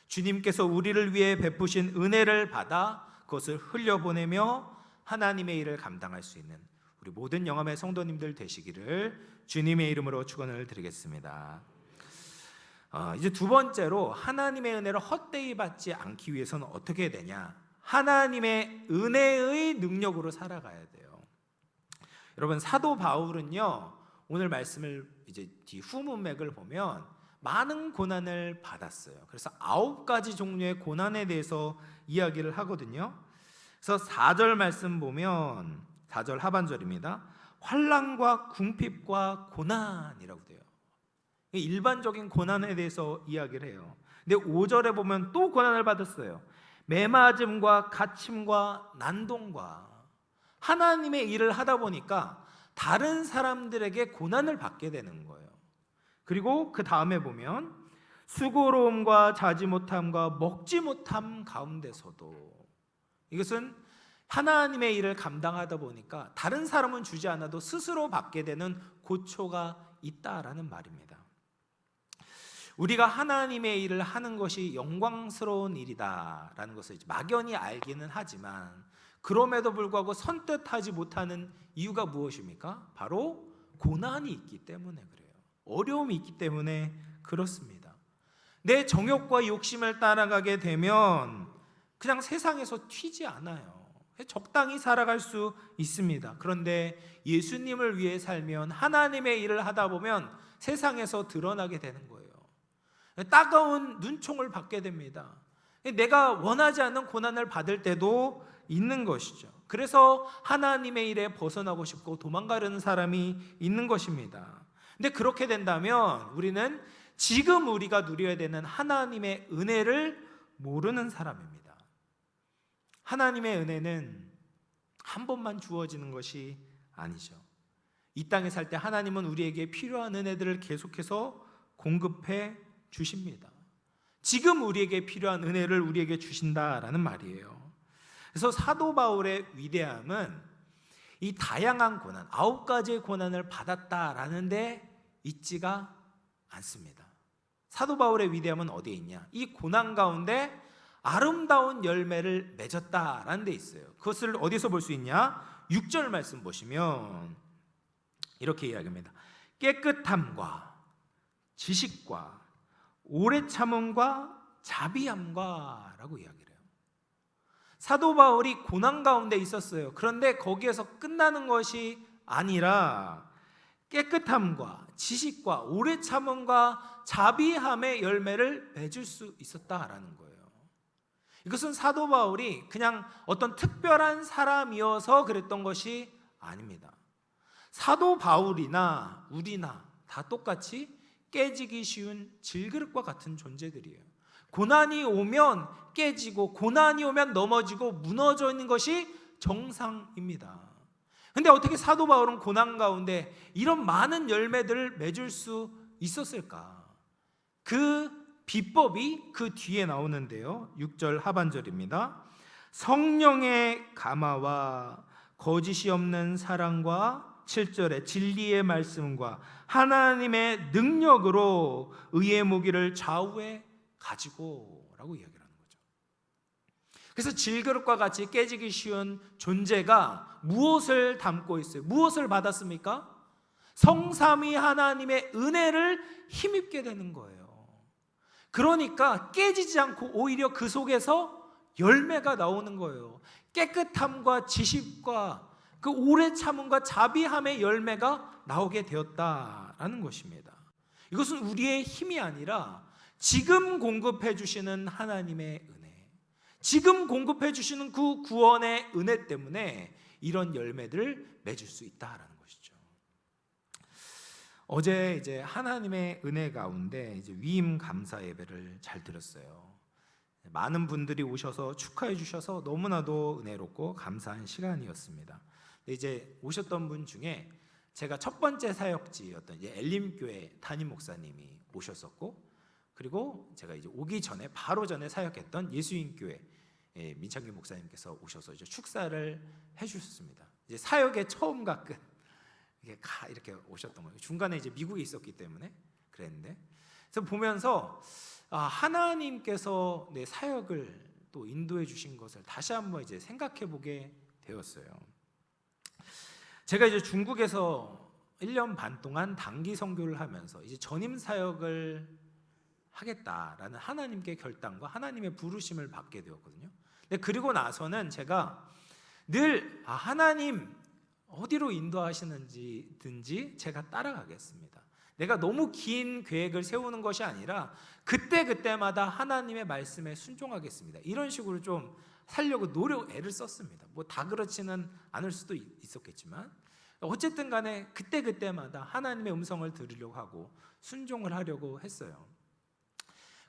주님께서 우리를 위해 베푸신 은혜를 받아 그것을 흘려보내며 하나님의 일을 감당할 수 있는 우리 모든 영암의 성도님들 되시기를 주님의 이름으로 축원을 드리겠습니다. 이제 두 번째로 하나님의 은혜를 헛되이 받지 않기 위해서는 어떻게 해야 되냐? 하나님의 은혜의 능력으로 살아가야 돼요. 여러분, 사도 바울은요, 오늘 말씀을 이제 뒤 후문맥을 보면 많은 고난을 받았어요. 그래서 9가지 종류의 고난에 대해서 이야기를 하거든요. 그래서 4절 말씀 보면 4절 하반절입니다. 환난과 궁핍과 고난이라고 돼요. 일반적인 고난에 대해서 이야기를 해요. 근데 5절에 보면 또 고난을 받았어요. 매맞음과 갇힘과 난동과 하나님의 일을 하다 보니까 다른 사람들에게 고난을 받게 되는 거예요. 그리고 그 다음에 보면 수고로움과 자지 못함과 먹지 못함 가운데서도, 이것은 하나님의 일을 감당하다 보니까 다른 사람은 주지 않아도 스스로 받게 되는 고초가 있다라는 말입니다. 우리가 하나님의 일을 하는 것이 영광스러운 일이다라는 것을 막연히 알기는 하지만 그럼에도 불구하고 선뜻하지 못하는 이유가 무엇입니까? 바로 고난이 있기 때문에 그래요. 어려움이 있기 때문에 그렇습니다. 내 정욕과 욕심을 따라가게 되면 그냥 세상에서 튀지 않아요. 적당히 살아갈 수 있습니다. 그런데 예수님을 위해 살면, 하나님의 일을 하다 보면 세상에서 드러나게 되는 거예요. 따가운 눈총을 받게 됩니다. 내가 원하지 않는 고난을 받을 때도 있는 것이죠. 그래서 하나님의 일에 벗어나고 싶고 도망가려는 사람이 있는 것입니다. 근데 그렇게 된다면 우리는 지금 우리가 누려야 되는 하나님의 은혜를 모르는 사람입니다. 하나님의 은혜는 한 번만 주어지는 것이 아니죠. 이 땅에 살 때 하나님은 우리에게 필요한 은혜들을 계속해서 공급해 주십니다. 지금 우리에게 필요한 은혜를 우리에게 주신다라는 말이에요. 그래서 사도 바울의 위대함은 이 다양한 고난, 9가지의 고난을 받았다라는 데 있지가 않습니다. 사도 바울의 위대함은 어디에 있냐? 이 고난 가운데 아름다운 열매를 맺었다라는 데 있어요. 그것을 어디서 볼 수 있냐? 6절 말씀 보시면 이렇게 이야기합니다. 깨끗함과 지식과 오래 참음과 자비함과 라고 이야기를 해요. 사도 바울이 고난 가운데 있었어요. 그런데 거기에서 끝나는 것이 아니라 깨끗함과 지식과 오래 참음과 자비함의 열매를 맺을 수 있었다라는 거예요. 이것은 사도 바울이 그냥 어떤 특별한 사람이어서 그랬던 것이 아닙니다. 사도 바울이나 우리나 다 똑같이 깨지기 쉬운 질그릇과 같은 존재들이에요. 고난이 오면 깨지고 고난이 오면 넘어지고 무너져 있는 것이 정상입니다. 근데 어떻게 사도 바울은 고난 가운데 이런 많은 열매들을 맺을 수 있었을까? 그 비법이 그 뒤에 나오는데요. 6절 하반절입니다. 성령의 감화와 거짓이 없는 사랑과 7절에 진리의 말씀과 하나님의 능력으로 의의 무기를 좌우에 가지고 라고 이야기를 하는 거죠. 그래서 질그릇과 같이 깨지기 쉬운 존재가 무엇을 담고 있어요? 무엇을 받았습니까? 성삼위 하나님의 은혜를 힘입게 되는 거예요. 그러니까 깨지지 않고 오히려 그 속에서 열매가 나오는 거예요. 깨끗함과 지식과 그 오래 참음과 자비함의 열매가 나오게 되었다라는 것입니다. 이것은 우리의 힘이 아니라 지금 공급해 주시는 하나님의 은혜, 지금 공급해 주시는 그 구원의 은혜 때문에 이런 열매들을 맺을 수 있다라는 것이죠. 어제 이제 하나님의 은혜 가운데 이제 위임 감사 예배를 잘 드렸어요. 많은 분들이 오셔서 축하해 주셔서 너무나도 은혜롭고 감사한 시간이었습니다. 이제 오셨던 분 중에 제가 첫 번째 사역지였던 이제 엘림교회 담임 목사님이 오셨었고, 그리고 제가 이제 오기 전에 바로 전에 사역했던 예수인교회 민창규 목사님께서 오셔서 이제 축사를 해주셨습니다. 이제 사역의 처음과 끝 이렇게 오셨던 거예요. 중간에 이제 미국에 있었기 때문에 그랬는데, 그래서 보면서 하나님께서 내 사역을 또 인도해 주신 것을 다시 한번 이제 생각해 보게 되었어요. 제가 이제 중국에서 1년 반 동안 단기 선교를 하면서 이제 전임 사역을 하겠다라는 하나님께 결단과 하나님의 부르심을 받게 되었거든요. 근데 그리고 나서는 제가 늘 하나님 어디로 인도하시는지든지 제가 따라가겠습니다. 내가 너무 긴 계획을 세우는 것이 아니라 그때그때마다 하나님의 말씀에 순종하겠습니다. 이런 식으로 좀 살려고 애를 썼습니다. 뭐 다 그렇지는 않을 수도 있었겠지만 어쨌든 간에 그때그때마다 하나님의 음성을 들으려고 하고 순종을 하려고 했어요.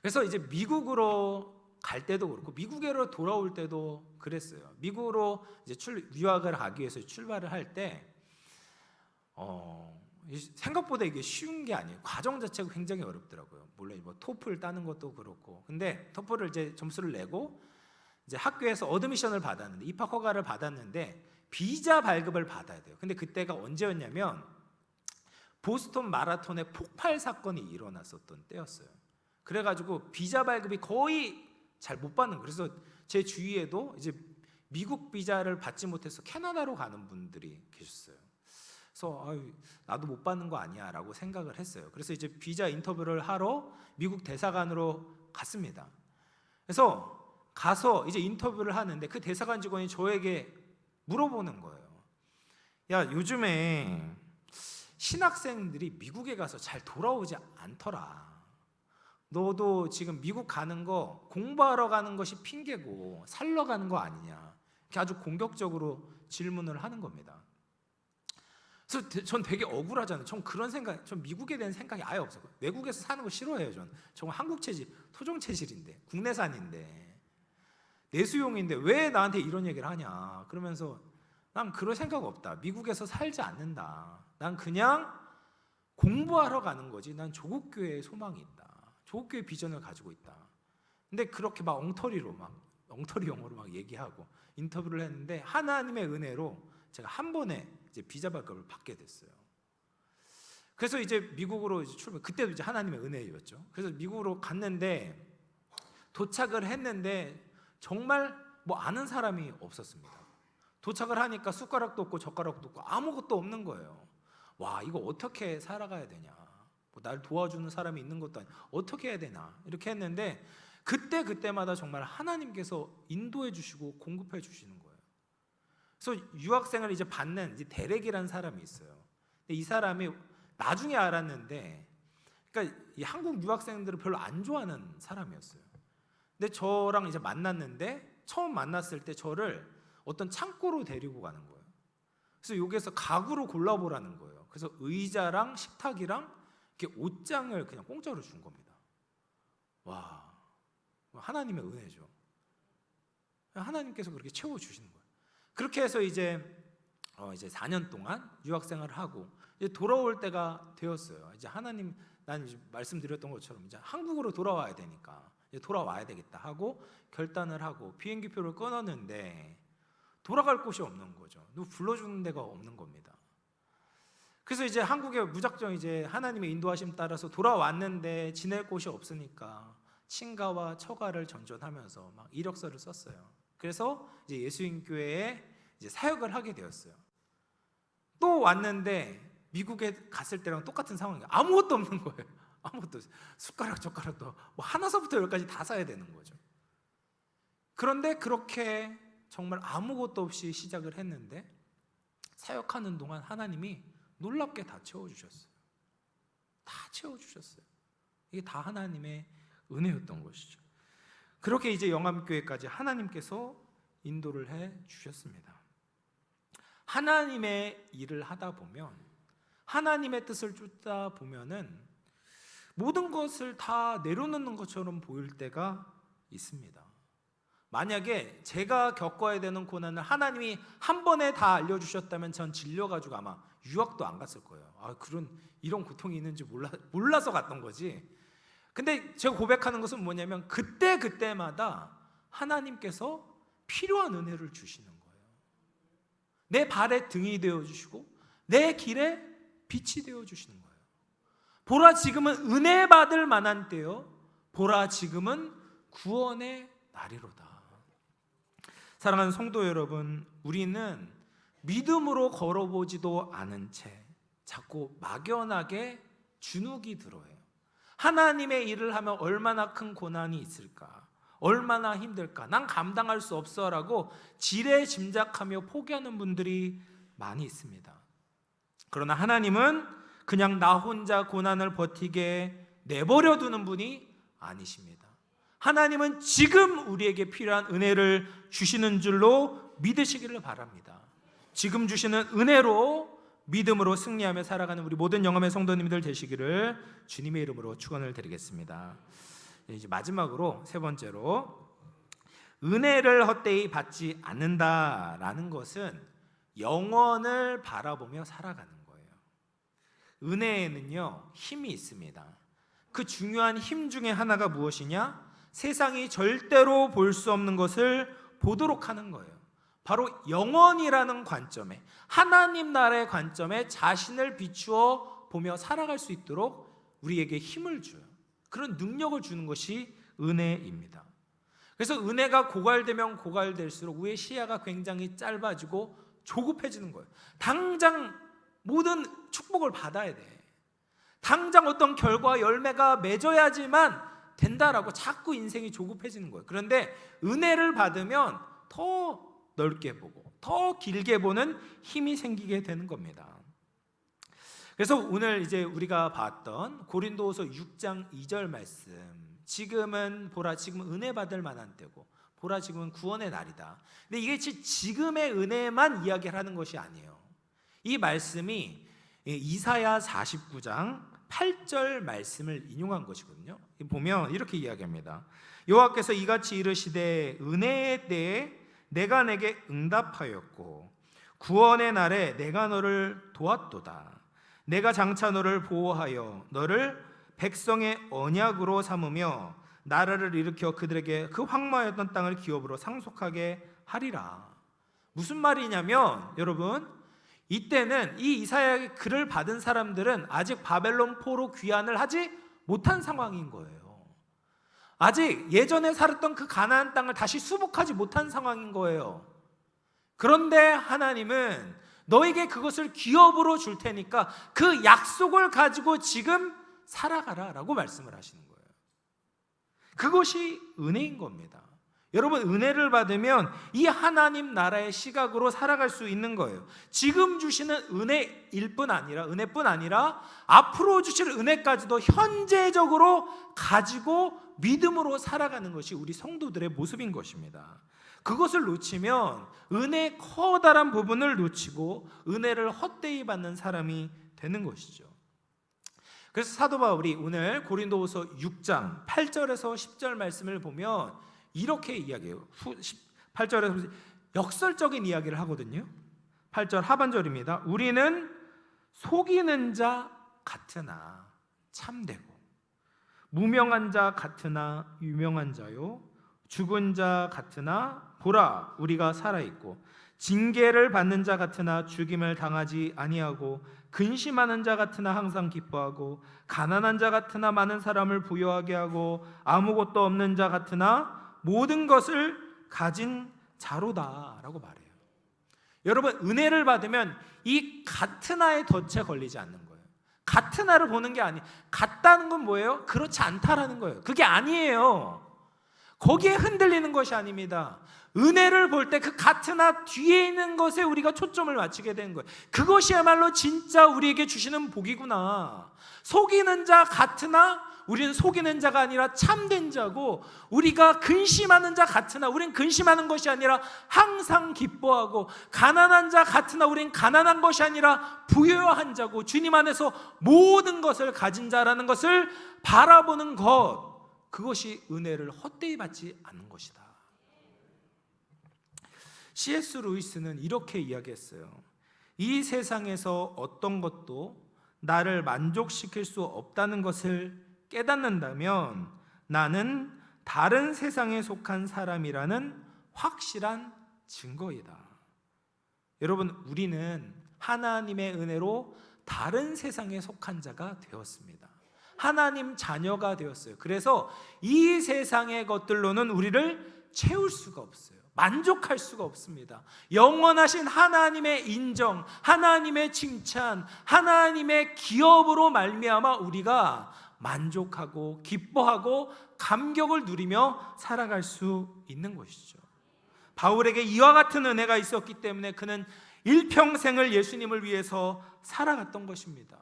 그래서 이제 미국으로 갈 때도 그렇고 미국으로 돌아올 때도 그랬어요. 미국으로 이제 유학을 가기 위해서 출발을 할 때 생각보다 이게 쉬운 게 아니에요. 과정 자체가 굉장히 어렵더라고요. 물론 뭐 토플 따는 것도 그렇고, 근데 토플을 이제 점수를 내고 이제 학교에서 어드미션을 받았는데, 입학 허가를 받았는데 비자 발급을 받아야 돼요. 근데 그때가 언제였냐면 보스턴 마라톤의 폭발 사건이 일어났었던 때였어요. 그래가지고 비자 발급이 거의 잘 못 받는 거예요. 그래서 제 주위에도 이제 미국 비자를 받지 못해서 캐나다로 가는 분들이 계셨어요. 그래서 나도 못 받는 거 아니야 라고 생각을 했어요. 그래서 이제 비자 인터뷰를 하러 미국 대사관으로 갔습니다. 그래서 가서 이제 인터뷰를 하는데 그 대사관 직원이 저에게 물어보는 거예요. 야, 요즘에 신학생들이 미국에 가서 잘 돌아오지 않더라. 너도 지금 미국 가는 거 공부하러 가는 것이 핑계고 살러 가는 거 아니냐. 이렇게 아주 공격적으로 질문을 하는 겁니다. 그래서 전 되게 억울하잖아요. 전 그런 생각, 전 미국에 대한 생각이 아예 없어요. 외국에서 사는 거 싫어해요. 전 정말 한국 체질, 토종 체질인데, 국내산인데, 내수용인데 왜 나한테 이런 얘기를 하냐. 그러면서 난 그럴 생각 없다. 미국에서 살지 않는다. 난 그냥 공부하러 가는 거지. 난 조국 교회에 소망이 있다. 조국 교회 비전을 가지고 있다. 근데 그렇게 막 엉터리 영어로 막 얘기하고 인터뷰를 했는데 하나님의 은혜로 제가 한 번에 이제 비자 발급을 받게 됐어요. 그래서 이제 미국으로 이제 출발. 그때도 이제 하나님의 은혜였죠. 그래서 미국으로 갔는데 도착을 했는데 정말 뭐 아는 사람이 없었습니다. 도착을 하니까 숟가락도 없고 젓가락도 없고 아무것도 없는 거예요. 와, 이거 어떻게 살아가야 되냐. 뭐 날 도와주는 사람이 있는 것도 아니고 어떻게 해야 되나 이렇게 했는데 그때마다 정말 하나님께서 인도해 주시고 공급해 주시는 거예요. 그래서 유학생을 이제 받는 이제 데렉이라는 사람이 있어요. 근데 이 사람이 나중에 알았는데, 그러니까 이 한국 유학생들을 별로 안 좋아하는 사람이었어요. 근데 저랑 이제 만났는데 처음 만났을 때 저를 어떤 창고로 데리고 가는 거예요. 그래서 여기에서 가구로 골라보라는 거예요. 그래서 의자랑 식탁이랑 이렇게 옷장을 그냥 공짜로 준 겁니다. 와, 하나님의 은혜죠. 하나님께서 그렇게 채워주시는 거예요. 그렇게 해서 이제 4년 동안 유학생활을 하고 이제 돌아올 때가 되었어요. 이제 하나님, 난 이제 말씀드렸던 것처럼 이제 한국으로 돌아와야 되니까 이제 돌아와야 되겠다 하고 결단을 하고 비행기표를 끊었는데 돌아갈 곳이 없는 거죠. 누구 불러주는 데가 없는 겁니다. 그래서 이제 한국에 무작정 이제 하나님의 인도하심 따라서 돌아왔는데 지낼 곳이 없으니까 친가와 처가를 전전하면서 막 이력서를 썼어요. 그래서 이제 예수인교회에 이제 사역을 하게 되었어요. 또 왔는데 미국에 갔을 때랑 똑같은 상황이에요. 아무것도 없는 거예요. 아무것도 없어요. 숟가락 젓가락도 뭐 하나서부터 열까지 다 사야 되는 거죠. 그런데 그렇게 정말 아무것도 없이 시작을 했는데 사역하는 동안 하나님이 놀랍게 다 채워주셨어요. 다 채워주셨어요. 이게 다 하나님의 은혜였던 것이죠. 그렇게 이제 영암교회까지 하나님께서 인도를 해 주셨습니다. 하나님의 일을 하다 보면, 하나님의 뜻을 쫓다 보면은 모든 것을 다 내려놓는 것처럼 보일 때가 있습니다. 만약에 제가 겪어야 되는 고난을 하나님이 한 번에 다 알려주셨다면 전 질려가지고 아마 유학도 안 갔을 거예요. 이런 고통이 있는지 몰라서 갔던 거지. 근데 제가 고백하는 것은 뭐냐면 그때마다 하나님께서 필요한 은혜를 주시는 거예요. 내 발에 등이 되어주시고 내 길에 빛이 되어주시는 거예요. 보라, 지금은 은혜 받을 만한 때요, 보라, 지금은 구원의 날이로다. 사랑하는 성도 여러분, 우리는 믿음으로 걸어보지도 않은 채 자꾸 막연하게 주눅이 들어요. 하나님의 일을 하면 얼마나 큰 고난이 있을까, 얼마나 힘들까, 난 감당할 수 없어라고 지레 짐작하며 포기하는 분들이 많이 있습니다. 그러나 하나님은 그냥 나 혼자 고난을 버티게 내버려 두는 분이 아니십니다. 하나님은 지금 우리에게 필요한 은혜를 주시는 줄로 믿으시기를 바랍니다. 지금 주시는 은혜로 믿음으로 승리하며 살아가는 우리 모든 영암의 성도님들 되시기를 주님의 이름으로 축원을 드리겠습니다. 이제 마지막으로 세 번째로, 은혜를 헛되이 받지 않는다라는 것은 영원을 바라보며 살아가는 거예요. 은혜에는요, 힘이 있습니다. 그 중요한 힘 중에 하나가 무엇이냐? 세상이 절대로 볼 수 없는 것을 보도록 하는 거예요. 바로 영원이라는 관점에, 하나님 나라의 관점에 자신을 비추어 보며 살아갈 수 있도록 우리에게 힘을 줘요. 그런 능력을 주는 것이 은혜입니다. 그래서 은혜가 고갈되면 고갈될수록 우리의 시야가 굉장히 짧아지고 조급해지는 거예요. 당장 모든 축복을 받아야 돼. 당장 어떤 결과 열매가 맺어야지만 된다라고 자꾸 인생이 조급해지는 거예요. 그런데 은혜를 받으면 더 넓게 보고 더 길게 보는 힘이 생기게 되는 겁니다. 그래서 오늘 이제 우리가 봤던 고린도후서 6장 2절 말씀, 지금은 보라, 지금은 은혜 받을 만한 때고 보라, 지금은 구원의 날이다. 근데 이게 지금의 은혜만 이야기를 하는 것이 아니에요. 이 말씀이 이사야 49장 8절 말씀을 인용한 것이거든요. 보면 이렇게 이야기합니다. 여호와께서 이같이 이르시되 은혜에 대해 내가 내게 응답하였고 구원의 날에 내가 너를 도왔도다. 내가 장차 너를 보호하여 너를 백성의 언약으로 삼으며 나라를 일으켜 그들에게 그 황무하였던 땅을 기업으로 상속하게 하리라. 무슨 말이냐면 여러분, 이때는 이 이사야의 글을 받은 사람들은 아직 바벨론 포로 귀환을 하지 못한 상황인 거예요. 아직 예전에 살았던 그 가나안 땅을 다시 수복하지 못한 상황인 거예요. 그런데 하나님은 너에게 그것을 기업으로 줄 테니까 그 약속을 가지고 지금 살아가라 라고 말씀을 하시는 거예요. 그것이 은혜인 겁니다. 여러분, 은혜를 받으면 이 하나님 나라의 시각으로 살아갈 수 있는 거예요. 지금 주시는 은혜뿐 아니라 앞으로 주실 은혜까지도 현재적으로 가지고 믿음으로 살아가는 것이 우리 성도들의 모습인 것입니다. 그것을 놓치면 은혜의 커다란 부분을 놓치고 은혜를 헛되이 받는 사람이 되는 것이죠. 그래서 사도 바울이 오늘 고린도후서 6장 8절에서 10절 말씀을 보면 이렇게 이야기해요. 8절에서 역설적인 이야기를 하거든요. 8절 하반절입니다. 우리는 속이는 자 같으나 참되고 무명한 자 같으나 유명한 자요 죽은 자 같으나 보라 우리가 살아있고 징계를 받는 자 같으나 죽임을 당하지 아니하고 근심하는 자 같으나 항상 기뻐하고 가난한 자 같으나 많은 사람을 부유하게 하고 아무것도 없는 자 같으나 모든 것을 가진 자로다라고 말해요. 여러분, 은혜를 받으면 이 같으나에 덫에 걸리지 않는 거예요. 같으나를 보는 게 아니에요. 같다는 건 뭐예요? 그렇지 않다라는 거예요. 그게 아니에요. 거기에 흔들리는 것이 아닙니다. 은혜를 볼 때 그 같으나 뒤에 있는 것에 우리가 초점을 맞추게 되는 거예요. 그것이야말로 진짜 우리에게 주시는 복이구나. 속이는 자 같으나 우리는 속이는 자가 아니라 참된 자고, 우리가 근심하는 자 같으나 우리는 근심하는 것이 아니라 항상 기뻐하고, 가난한 자 같으나 우리는 가난한 것이 아니라 부유한 자고, 주님 안에서 모든 것을 가진 자라는 것을 바라보는 것, 그것이 은혜를 헛되이 받지 않는 것이다. C.S. 루이스는 이렇게 이야기했어요. 이 세상에서 어떤 것도 나를 만족시킬 수 없다는 것을 깨닫는다면 나는 다른 세상에 속한 사람이라는 확실한 증거이다. 여러분, 우리는 하나님의 은혜로 다른 세상에 속한 자가 되었습니다. 하나님 자녀가 되었어요. 그래서 이 세상의 것들로는 우리를 채울 수가 없어요. 만족할 수가 없습니다. 영원하신 하나님의 인정, 하나님의 칭찬, 하나님의 기업으로 말미암아 우리가 만족하고 기뻐하고 감격을 누리며 살아갈 수 있는 것이죠. 바울에게 이와 같은 은혜가 있었기 때문에 그는 일평생을 예수님을 위해서 살아갔던 것입니다.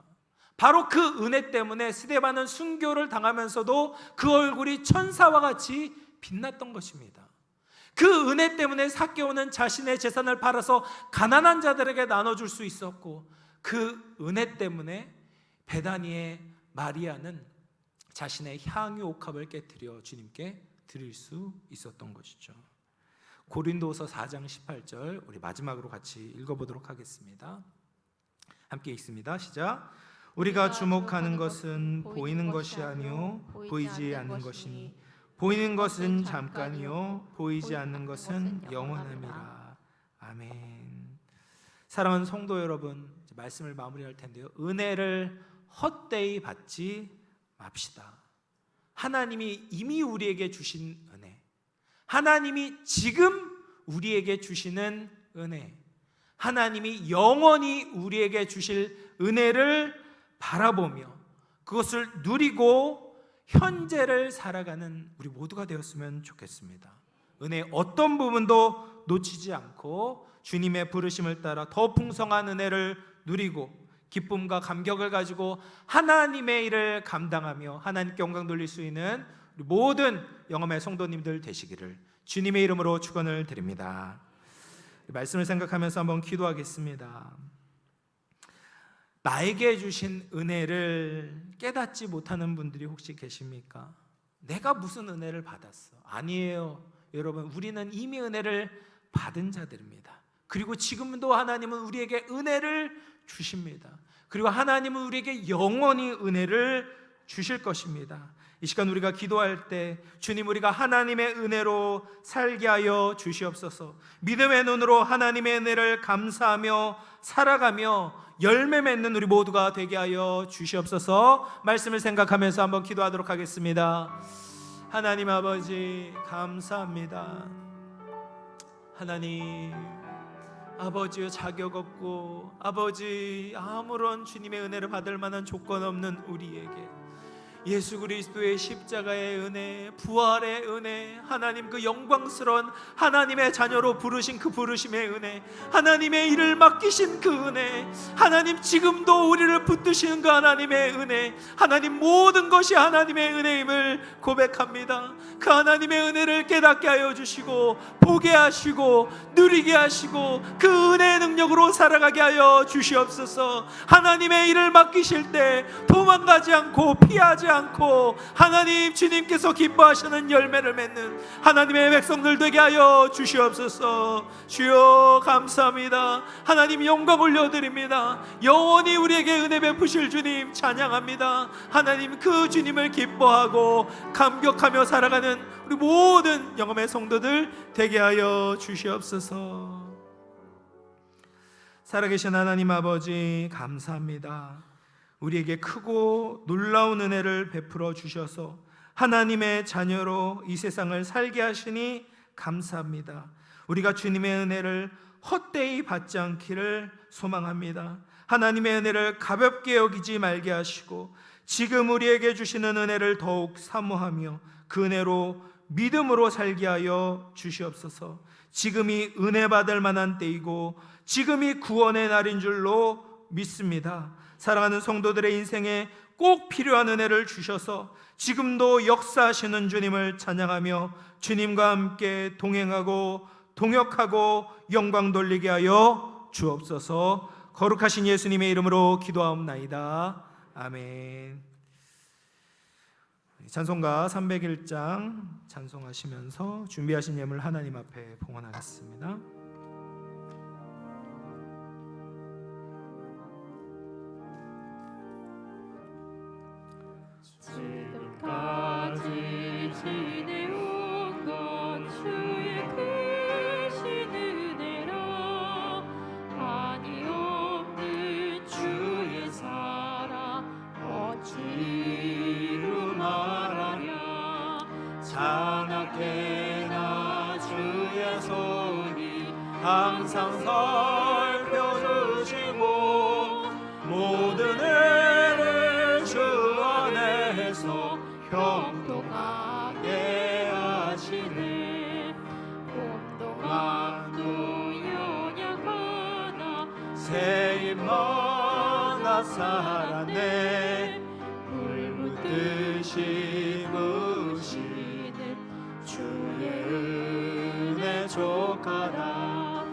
바로 그 은혜 때문에 스데반은 순교를 당하면서도 그 얼굴이 천사와 같이 빛났던 것입니다. 그 은혜 때문에 삭개오는 자신의 재산을 팔아서 가난한 자들에게 나눠줄 수 있었고, 그 은혜 때문에 베다니의 마리아는 자신의 향유 옥합을 깨뜨려 주님께 드릴 수 있었던 것이죠. 고린도서 4장 18절 우리 마지막으로 같이 읽어보도록 하겠습니다. 함께 읽습니다. 시작. 우리가 주목하는 것은 보이는 것이 아니요 보이지 않는 것이니 보이는 것은 잠깐이요 보이지 않는 것은 영원함이라. 아멘. 사랑하는 성도 여러분, 말씀을 마무리할 텐데요, 은혜를 헛되이 받지 맙시다. 하나님이 이미 우리에게 주신 은혜, 하나님이 지금 우리에게 주시는 은혜, 하나님이 영원히 우리에게 주실 은혜를 바라보며 그것을 누리고 현재를 살아가는 우리 모두가 되었으면 좋겠습니다. 은혜의 어떤 부분도 놓치지 않고 주님의 부르심을 따라 더 풍성한 은혜를 누리고 기쁨과 감격을 가지고 하나님의 일을 감당하며 하나님께 영광 돌릴 수 있는 우리 모든 영험의 성도님들 되시기를 주님의 이름으로 축원을 드립니다. 말씀을 생각하면서 한번 기도하겠습니다. 나에게 주신 은혜를 깨닫지 못하는 분들이 혹시 계십니까? 내가 무슨 은혜를 받았어? 아니에요. 여러분, 우리는 이미 은혜를 받은 자들입니다. 그리고 지금도 하나님은 우리에게 은혜를 주십니다. 그리고 하나님은 우리에게 영원히 은혜를 주실 것입니다. 이 시간 우리가 기도할 때 주님, 우리가 하나님의 은혜로 살게 하여 주시옵소서. 믿음의 눈으로 하나님의 은혜를 감사하며 살아가며 열매 맺는 우리 모두가 되게 하여 주시옵소서. 말씀을 생각하면서 한번 기도하도록 하겠습니다. 하나님 아버지, 감사합니다. 하나님 아버지의 자격 없고 아버지 아무런 주님의 은혜를 받을 만한 조건 없는 우리에게 예수 그리스도의 십자가의 은혜, 부활의 은혜, 하나님 그 영광스러운 하나님의 자녀로 부르신 그 부르심의 은혜, 하나님의 일을 맡기신 그 은혜, 하나님 지금도 우리를 붙드시는 그 하나님의 은혜, 하나님 모든 것이 하나님의 은혜임을 고백합니다. 그 하나님의 은혜를 깨닫게 하여 주시고 보게 하시고 누리게 하시고 그 은혜의 능력으로 살아가게 하여 주시옵소서. 하나님의 일을 맡기실 때 도망가지 않고 피하지 않고 하나님 주님께서 기뻐하시는 열매를 맺는 하나님의 백성들 되게 하여 주시옵소서. 주여 감사합니다. 하나님 영광 올려드립니다. 영원히 우리에게 은혜 베푸실 주님 찬양합니다. 하나님 그 주님을 기뻐하고 감격하며 살아가는 우리 모든 영험의 성도들 되게 하여 주시옵소서. 살아계신 하나님 아버지 감사합니다. 우리에게 크고 놀라운 은혜를 베풀어 주셔서 하나님의 자녀로 이 세상을 살게 하시니 감사합니다. 우리가 주님의 은혜를 헛되이 받지 않기를 소망합니다. 하나님의 은혜를 가볍게 여기지 말게 하시고 지금 우리에게 주시는 은혜를 더욱 사모하며 그 은혜로 믿음으로 살게 하여 주시옵소서. 지금이 은혜 받을 만한 때이고 지금이 구원의 날인 줄로 믿습니다. 사랑하는 성도들의 인생에 꼭 필요한 은혜를 주셔서 지금도 역사하시는 주님을 찬양하며 주님과 함께 동행하고 동역하고 영광 돌리게 하여 주옵소서. 거룩하신 예수님의 이름으로 기도하옵나이다. 아멘. 찬송가 301장 찬송하시면서 준비하신 예물 하나님 앞에 봉헌하겠습니다. 지금까지 지내온 것 주의 크신 은혜라 한이 없는 주의 사랑 어찌로 말하랴 자나깨나 주의 손이 항상 살펴주시고 모든 애를 주 안에서 평동하게 하시네. 온동안도 연약하나 새 입마나 살았네. 물 묻듯이 부시는 주의 은혜 족하다.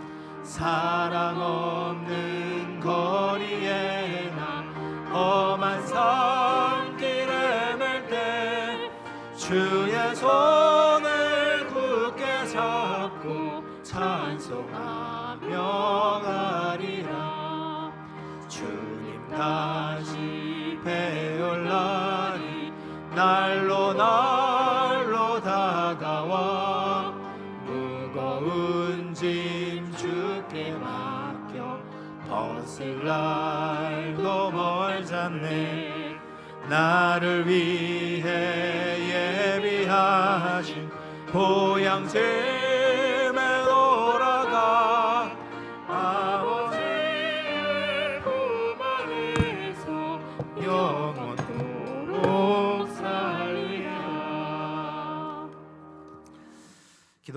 사랑 없는 거리에 나 험한 산길에 맬 때 주의 손을 굳게 잡고 찬송하며 가리라. 주님 다시 배올라니 날로 날로 다가와 무거운 짐 주께 맡겨 벗을 날도 멀잖네. 나를 위해 예비하신 보양짐에 돌아가 아버지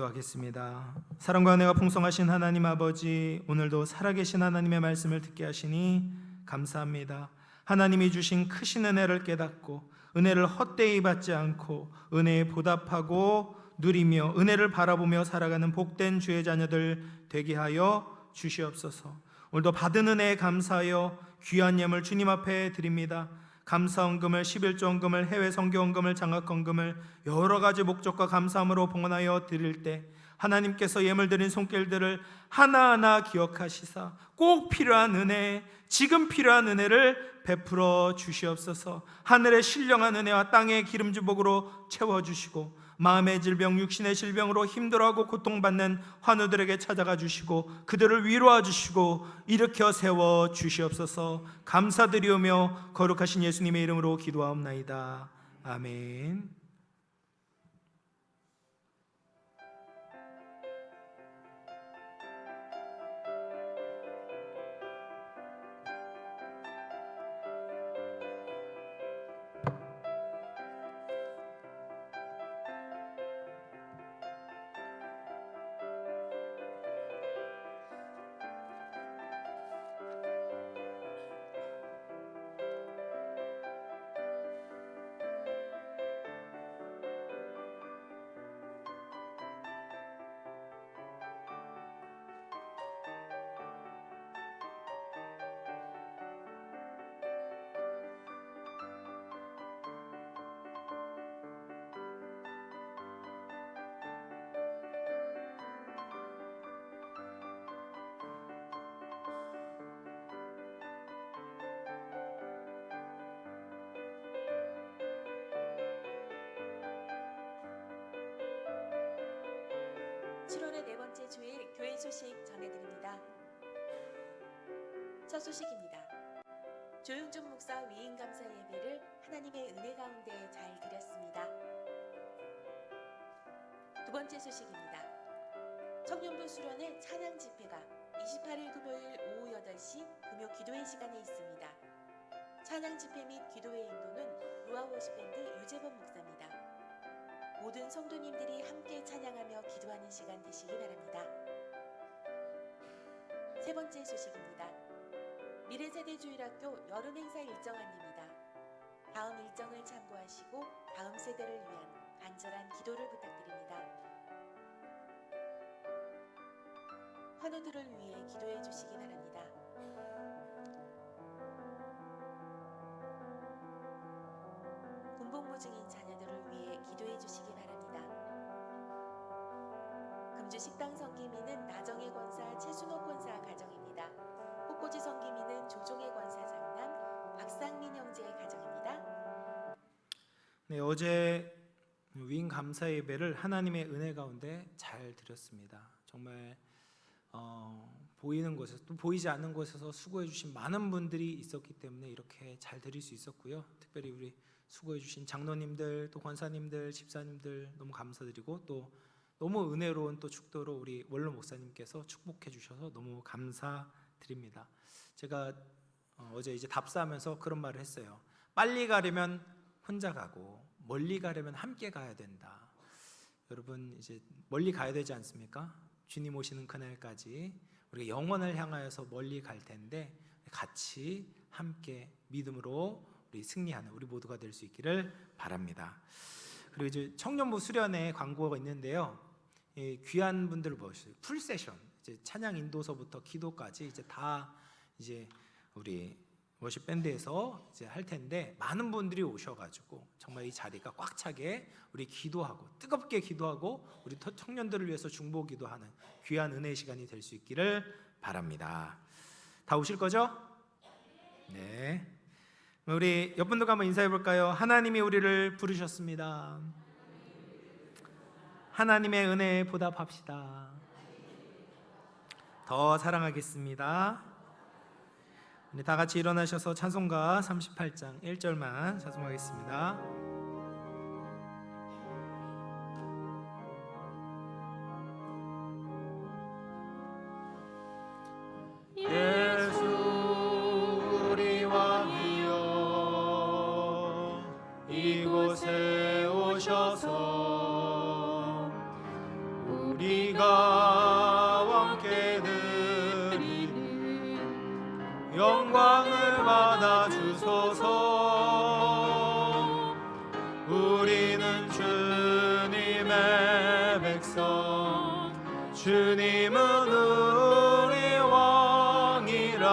기도하겠습니다. 사랑과 은혜가 풍성하신 하나님 아버지, 오늘도 살아계신 하나님의 말씀을 듣게 하시니 감사합니다. 하나님이 주신 크신 은혜를 깨닫고 은혜를 헛되이 받지 않고 은혜에 보답하고 누리며 은혜를 바라보며 살아가는 복된 주의 자녀들 되게 하여 주시옵소서. 오늘도 받은 은혜에 감사하여 귀한 예물 주님 앞에 드립니다. 감사헌금을, 11조헌금을, 해외 선교헌금을, 장학헌금을 여러 가지 목적과 감사함으로 봉헌하여 드릴 때 하나님께서 예물 드린 손길들을 하나하나 기억하시사 꼭 필요한 은혜, 지금 필요한 은혜를 베풀어 주시옵소서. 하늘의 신령한 은혜와 땅의 기름주복으로 채워주시고 마음의 질병, 육신의 질병으로 힘들어하고 고통받는 환우들에게 찾아가 주시고 그들을 위로해 주시고 일으켜 세워 주시옵소서. 감사드리오며 거룩하신 예수님의 이름으로 기도하옵나이다. 아멘. 7월의 네 번째 주일 교회 소식 전해드립니다. 첫 소식입니다. 조용준 목사 위임 감사 예배를 하나님의 은혜 가운데 잘 드렸습니다. 두 번째 소식입니다. 청년부 수련회 찬양 집회가 28일 금요일 오후 8시 금요 기도회 시간에 있습니다. 찬양 집회 및 기도회 인도는 루아 워십밴드 유재범 목사입니다. 모든 성도님들이 함께 찬양하며 기도하는 시간 되시기 바랍니다. 세 번째 소식입니다. 미래세대주일학교 여름 행사 일정 안내입니다. 다음 일정을 참고하시고 다음 세대를 위한 간절한 기도를 부탁드립니다. 환우들을 위해 기도해 주시기 바랍니다. 군복무 중인 자녀들을 위해 기도해 주시기 바랍니다. 금주 식당 성기민은 나정의 권사 최순호 권사 가정입니다. 꽃꽂이 성기민은 조종의 권사 장남 박상민 형제의 가정입니다. 네, 어제 위임 감사 예배를 하나님의 은혜 가운데 잘 드렸습니다. 정말 보이는 곳에서 또 보이지 않는 곳에서 수고해 주신 많은 분들이 있었기 때문에 이렇게 잘 드릴 수 있었고요. 특별히 우리 수고해 주신 장로님들, 또 권사님들, 집사님들 너무 감사드리고 또 너무 은혜로운 또 축도로 우리 원로 목사님께서 축복해 주셔서 너무 감사드립니다. 제가 어제 이제 답사하면서 그런 말을 했어요. 빨리 가려면 혼자 가고 멀리 가려면 함께 가야 된다. 여러분 이제 멀리 가야 되지 않습니까? 주님 오시는 그날까지 우리가 영원을 향하여서 멀리 갈 텐데 같이 함께 믿음으로 우리 승리하는 우리 모두가 될 수 있기를 바랍니다. 그리고 이제 청년부 수련회 광고가 있는데요. 귀한 분들을 모셨어요. 풀 세션, 이제 찬양 인도서부터 기도까지 이제 다 이제 우리 워십 밴드에서 이제 할 텐데 많은 분들이 오셔가지고 정말 이 자리가 꽉 차게 우리 기도하고 뜨겁게 기도하고 우리 청년들을 위해서 중보 기도하는 귀한 은혜의 시간이 될 수 있기를 바랍니다. 다 오실 거죠? 네. 우리 옆 분들과 한번 인사해 볼까요? 하나님이 우리를 부르셨습니다. 하나님의 은혜에 보답합시다. 더 사랑하겠습니다. 우리 다 같이 일어나셔서 찬송가 38장 1절만 찬송하겠습니다. 예수 우리 왕이여 이곳에 오셔서 우리 영광을 받아 주소서. 우리는 주님의 백성, 주님은 우리 왕이라.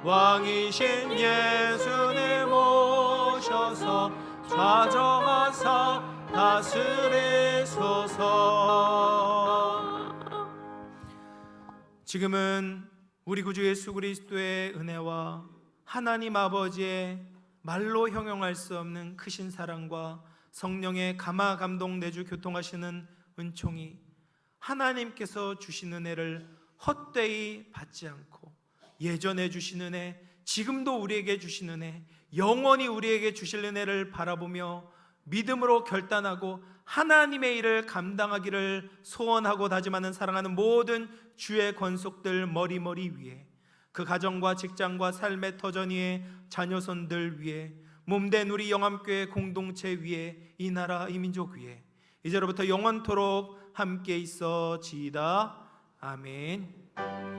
왕이신 예수님 오셔서 좌정하사 다스리소서. 지금은 우리 구주 예수 그리스도의 은혜와 하나님 아버지의 말로 형용할 수 없는 크신 사랑과 성령의 감화 감동 내주 교통하시는 은총이 하나님께서 주신 은혜를 헛되이 받지 않고 예전에 주신 은혜, 지금도 우리에게 주신 은혜, 영원히 우리에게 주실 은혜를 바라보며 믿음으로 결단하고 하나님의 일을 감당하기를 소원하고 다짐하는 사랑하는 모든 주의 권속들 머리머리 위에, 그 가정과 직장과 삶의 터전 위에, 자녀손들 위에, 몸된 우리 영암교회 공동체 위에, 이 나라 이 민족 위에 이제로부터 영원토록 함께 있어지이다. 아멘.